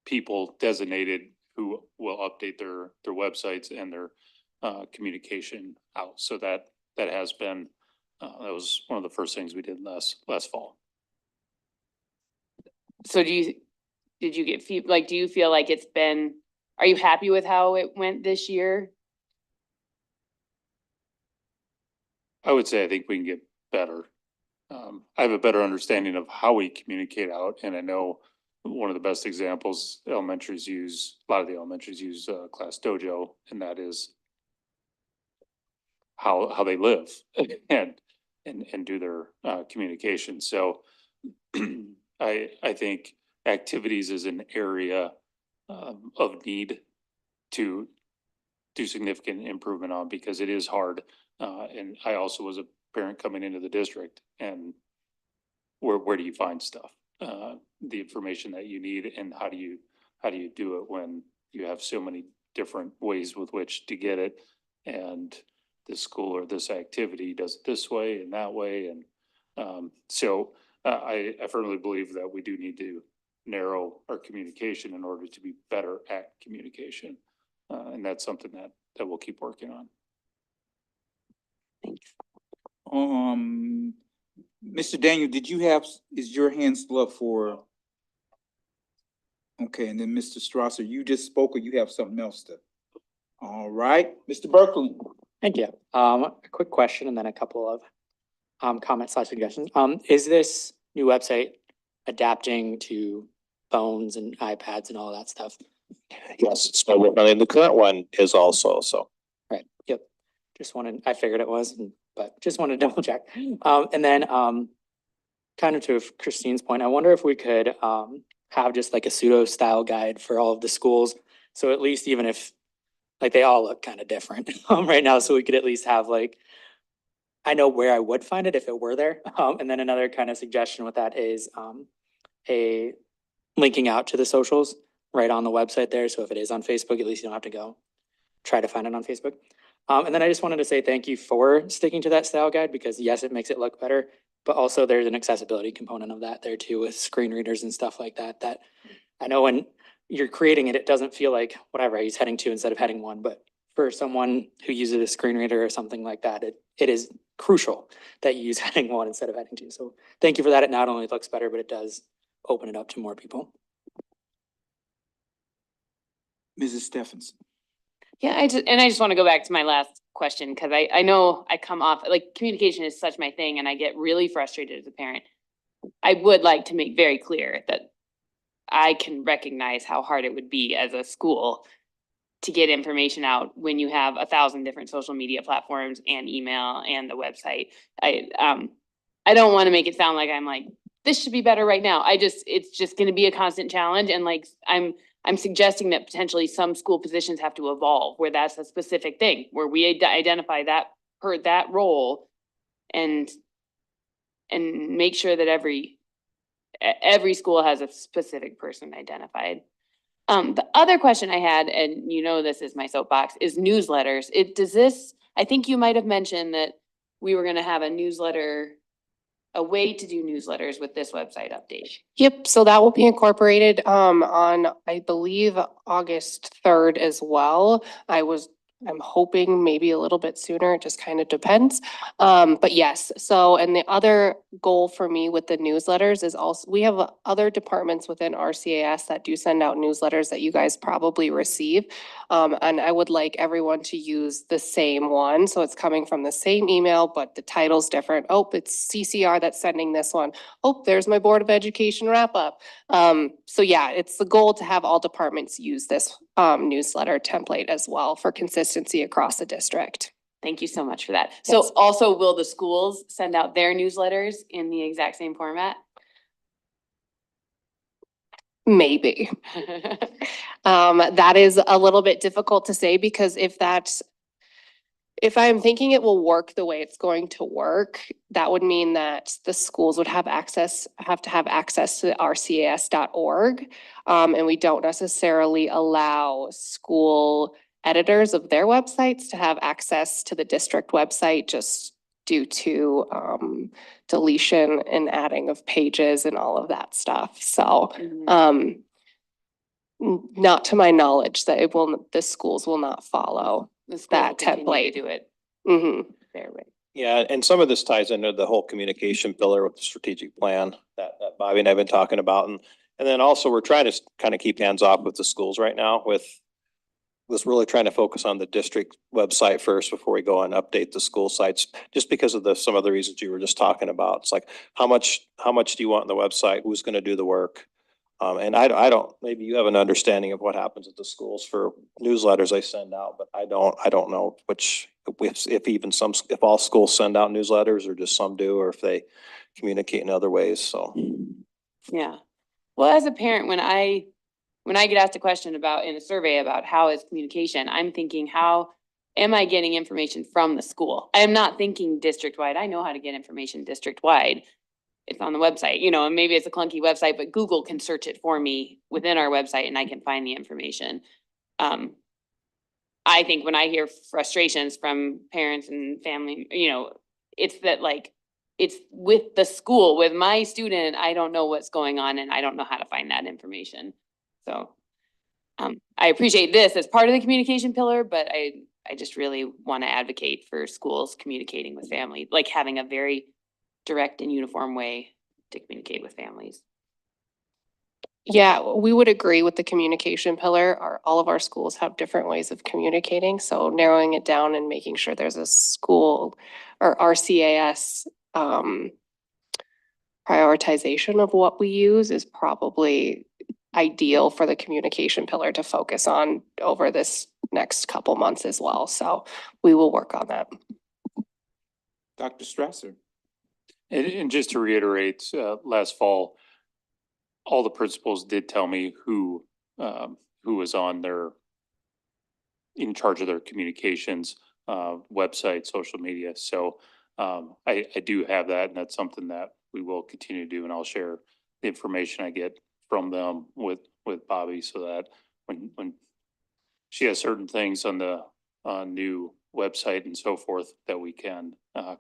people designated who will update their websites and their communication out. So that has been that was one of the first things we did last fall. So did you get do you feel like are you happy with how it went this year? I would say I think we can get better. I have a better understanding of how we communicate out, and I know one of the best examples a lot of the elementaries use Class Dojo, and that is how they live and do their communication. So I think activities is an area of need to do significant improvement on, because it is hard. And I also was a parent coming into the district, and where do you find stuff? The information that you need, and how do you do it when you have so many different ways with which to get it, and this school or this activity does it this way and that way. And so I firmly believe that we do need to narrow our communication in order to be better at communication. And that's something that we'll keep working on. Mr. Daniel, is your hand still up for? Okay, and then Mr. Strasser, you just spoke, or you have something else to? All right, Mr. Berkeley. Thank you. A quick question and then a couple of comments/suggestions. Is this new website adapting to phones and iPads and all that stuff? Yes, so I mean, the current one is also, so. Just wanted, I figured it was, but just wanted to double check. And then, kind of to Christine's point, I wonder if we could, have just like a pseudo style guide for all of the schools. So at least even if, like, they all look kind of different, right now, so we could at least have like, I know where I would find it if it were there. And then another kind of suggestion with that is, a linking out to the socials right on the website there. So if it is on Facebook, at least you don't have to go try to find it on Facebook. And then I just wanted to say thank you for sticking to that style guide, because yes, it makes it look better, but also there's an accessibility component of that there too, with screen readers and stuff like that, that I know when you're creating it, it doesn't feel like whatever I use heading 2 instead of heading 1, but for someone who uses a screen reader or something like that, it is crucial that you use heading 1 instead of heading 2. So thank you for that. It not only looks better, but it does open it up to more people. Mrs. Stephenson. Yeah, I just want to go back to my last question, because I know I come off, like, communication is such my thing and I get really frustrated as a parent. I would like to make very clear that I can recognize how hard it would be as a school to get information out when you have 1,000 different social media platforms and email and the website. I don't want to make it sound like I'm like, this should be better right now. It's just going to be a constant challenge. And like, I'm suggesting that potentially some school positions have to evolve where that's a specific thing, where we identify that role and make sure that every school has a specific person identified. The other question I had, and you know this is my soapbox, is newsletters. I think you might have mentioned that we were gonna have a way to do newsletters with this website update. Yep, so that will be incorporated on, I believe, August 3rd as well. I'm hoping maybe a little bit sooner, it just kind of depends. But yes, so, and the other goal for me with the newsletters is also, we have other departments within RCAS that do send out newsletters that you guys probably receive. And I would like everyone to use the same one, so it's coming from the same email, but the title's different. Oh, it's CCR that's sending this one. Oh, there's my Board of Education wrap up. So yeah, it's the goal to have all departments use this newsletter template as well for consistency across the district. Thank you so much for that. So Yes. also, will the schools send out their newsletters in the exact same format? Maybe. That is a little bit difficult to say, because if I'm thinking it will work the way it's going to work, that would mean that the schools would have to have access to rcas.org. And we don't necessarily allow school editors of their websites to have access to the district website, just due to deletion and adding of pages and all of that stuff. So not to my knowledge that the schools will not follow The schools that will continue template. to do it their way. Yeah, and some of this ties into the whole communication pillar with the strategic plan that Bobby and I have been talking about. And then also we're trying to kind of keep hands off with the schools right now with really trying to focus on the district website first before we go and update the school sites, just because of some of the reasons you were just talking about. It's like, how much do you want on the website? Who's going to do the work? And I don't, maybe you have an understanding of what happens at the schools for newsletters they send out, but I don't know if all schools send out newsletters or just some do, or if they communicate in other ways, so. Yeah. Well, as a parent, when I get asked a question in a survey about how is communication, I'm thinking, how am I getting information from the school? I am not thinking district-wide. I know how to get information district-wide. It's on the website, and maybe it's a clunky website, but Google can search it for me within our website and I can find the information. I think when I hear frustrations from parents and family, it's that, like, it's with the school, with my student, I don't know what's going on and I don't know how to find that information. So I appreciate this as part of the communication pillar, but I just really want to advocate for schools communicating with family, like having a very direct and uniform way to communicate with families. Yeah, we would agree with the communication pillar. All of our schools have different ways of communicating, so narrowing it down and making sure there's a school or RCAS prioritization of what we use is probably ideal for the communication pillar to focus on over this next couple months as well. So we will work on that. Dr. Strasser? And just to reiterate, last fall, all the principals did tell me who was on in charge of their communications, website, social media. So I do have that, and that's something that we will continue to do, and I'll share the information I get from them with Bobby, so that when she has certain things on the new website and so forth, that we can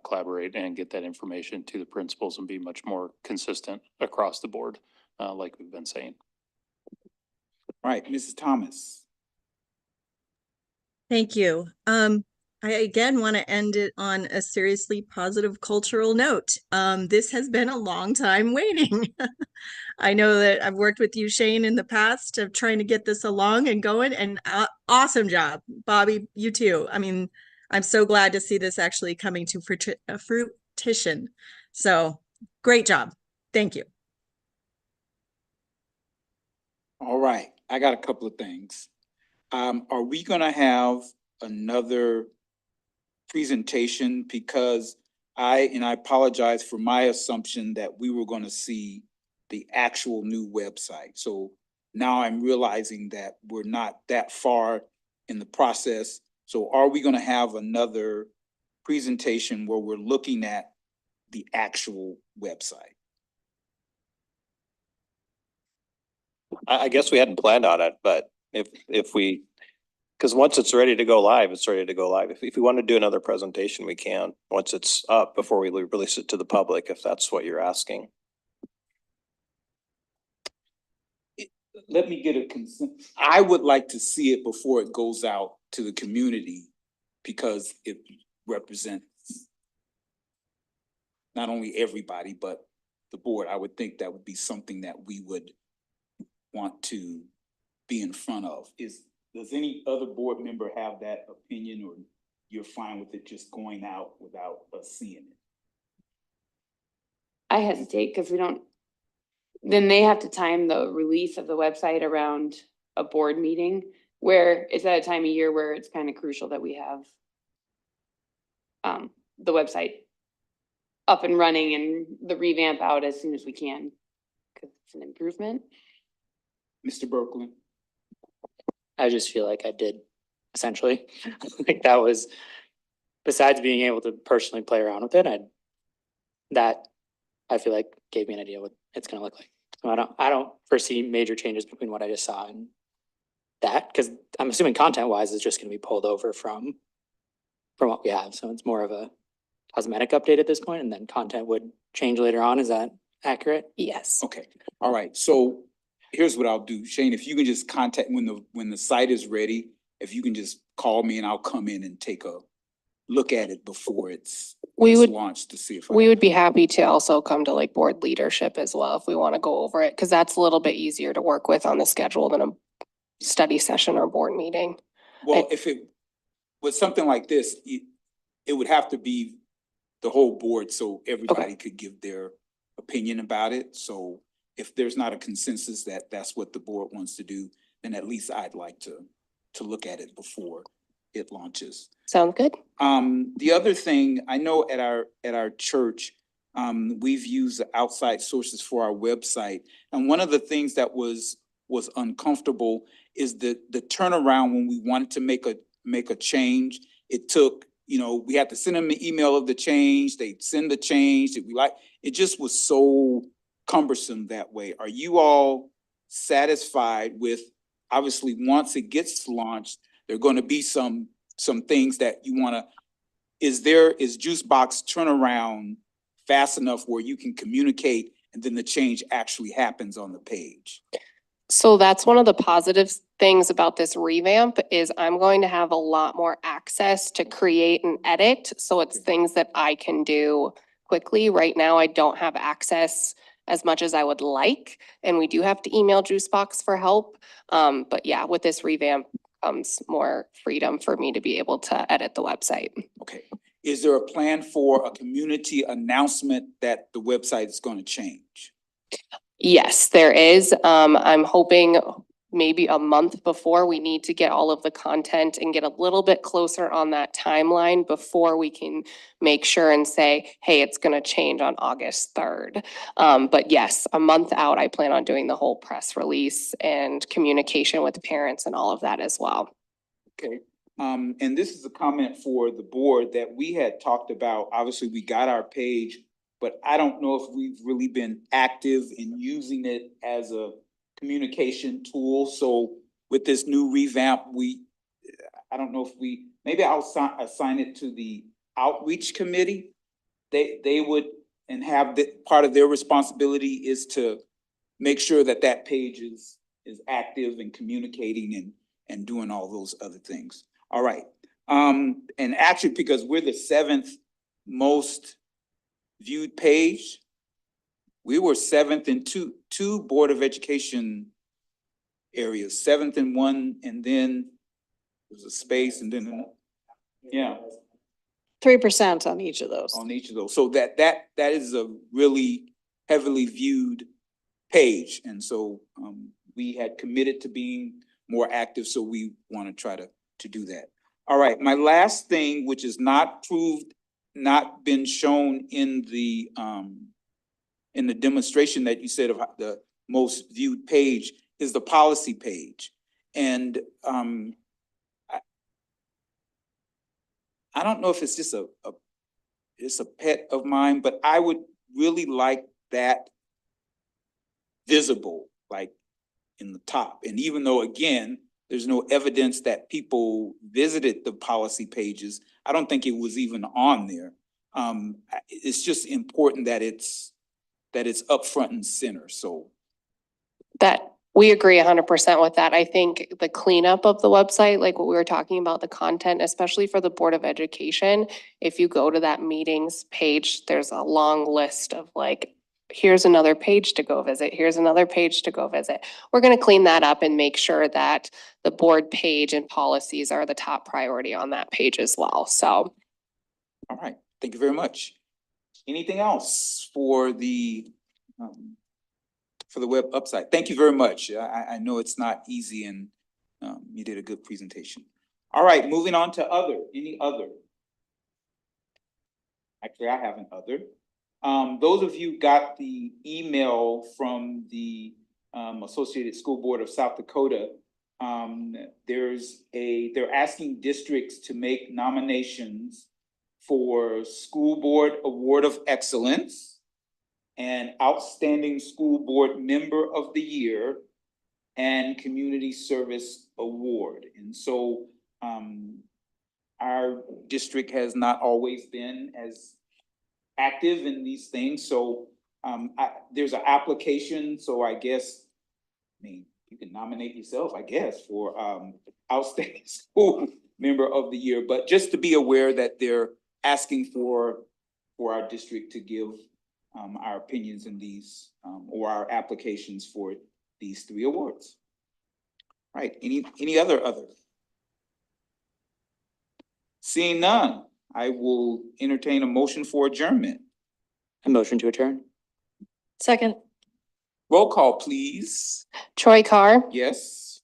collaborate and get that information to the principals and be much more consistent across the board, like we've been saying. All right, Mrs. Thomas. Thank you. I again want to end it on a seriously positive cultural note. This has been a long time waiting. I know that I've worked with you, Shane, in the past of trying to get this along and going, and awesome job. Bobby, you too. I mean, I'm so glad to see this actually coming to fruition. So great job. Thank you. All right, I got a couple of things. Are we gonna have another presentation? Because I apologize for my assumption that we were gonna see the actual new website. So now I'm realizing that we're not that far in the process. So are we gonna have another presentation where we're looking at the actual website? I guess we hadn't planned on it, but if we, because once it's ready to go live, it's ready to go live. If we want to do another presentation, we can, once it's up, before we release it to the public, if that's what you're asking. Let me get a consent. I would like to see it before it goes out to the community, because it represents not only everybody, but the board. I would think that would be something that we would want to be in front of. Does any other board member have that opinion, or you're fine with it just going out without us seeing it? I hesitate because then they have to time the release of the website around a board meeting, where it's at a time of year where it's kind of crucial that we have the website up and running and the revamp out as soon as we can, because it's an improvement. Mr. Berkland? I just feel like I did, essentially. Like that was, besides being able to personally play around with it, I feel like gave me an idea what it's gonna look like. So I don't foresee major changes between what I just saw and that, because I'm assuming content wise is just gonna be pulled over from what we have. So it's more of a cosmetic update at this point, and then content would change later on. Is that accurate? Yes. Okay, all right, so here's what I'll do. Shane, if you can just contact, when the site is ready, if you can just call me and I'll come in and take a look at it before it's launched to see if We would be happy to also come to like board leadership as well if we want to go over it, because that's a little bit easier to work with on the schedule than a study session or board meeting. Well, if it was something like this, it would have to be the whole board, so everybody could give their opinion about it. So if there's not a consensus that that's what the board wants to do, then at least I'd like to look at it before it launches. Sound good? The other thing, I know at our church, we've used outside sources for our website. And one of the things that was uncomfortable is the turnaround when we wanted to make a change. It took, we had to send them an email of the change. They'd send the change that we like. It just was so cumbersome that way. Are you all satisfied with, obviously, once it gets launched, there are going to be some things that you want to, is Juicebox turnaround fast enough where you can communicate and then the change actually happens on the page? So that's one of the positive things about this revamp is I'm going to have a lot more access to create and edit. So it's things that I can do quickly. Right now, I don't have access as much as I would like, and we do have to email Juicebox for help. But yeah, with this revamp comes more freedom for me to be able to edit the website. Okay. Is there a plan for a community announcement that the website is going to change? Yes, there is. I'm hoping maybe a month before. We need to get all of the content and get a little bit closer on that timeline before we can make sure and say, hey, it's gonna change on August 3rd. But yes, a month out, I plan on doing the whole press release and communication with parents and all of that as well. Okay, and this is a comment for the board that we had talked about. Obviously, we got our page, but I don't know if we've really been active in using it as a communication tool. So with this new revamp, I don't know if maybe I'll assign it to the outreach committee. They would, and have the, part of their responsibility is to make sure that that page is active and communicating and doing all those other things. All right. And actually, because we're the 7th most viewed page, we were 7th in two Board of Education areas, 7th in one, and then there's a space, and then, yeah, 3% on each of those. on each of those. So that is a really heavily viewed page. And so we had committed to being more active, so we want to try to do that. All right, my last thing, which is not been shown in the demonstration that you said of the most viewed page, is the policy page. And I don't know if it's just it's a pet of mine, but I would really like that visible, like in the top. And even though, again, there's no evidence that people visited the policy pages, I don't think it was even on there. It's just important that it's up front and center, so. That, we agree 100% with that. I think the cleanup of the website, like what we were talking about, the content, especially for the Board of Education, if you go to that meetings page, there's a long list of like, here's another page to go visit, here's another page to go visit. We're gonna clean that up and make sure that the board page and policies are the top priority on that page as well, so. All right, thank you very much. Anything else for the web upside? Thank you very much. I know it's not easy, and you did a good presentation. All right, moving on to other, any other? Actually, I have an other. Those of you got the email from the Associated School Board of South Dakota. They're asking districts to make nominations for School Board Award of Excellence and Outstanding School Board Member of the Year and Community Service Award. And so our district has not always been as active in these things. So there's an application. So I guess, I mean, you can nominate yourself, I guess, for Outstanding School Member of the Year. But just to be aware that they're asking for our district to give our opinions in these or our applications for these 3 awards. All right, any other? Seeing none, I will entertain a motion for adjournment. A motion to adjourn? Second. Roll call, please. Troy Carr, Yes.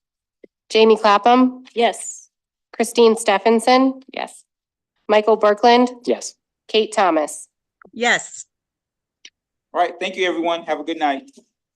Jamie Clapham, Yes. Christine Stephenson, Yes. Michael Berkland, Yes. Kate Thomas. Yes. All right, thank you, everyone. Have a good night.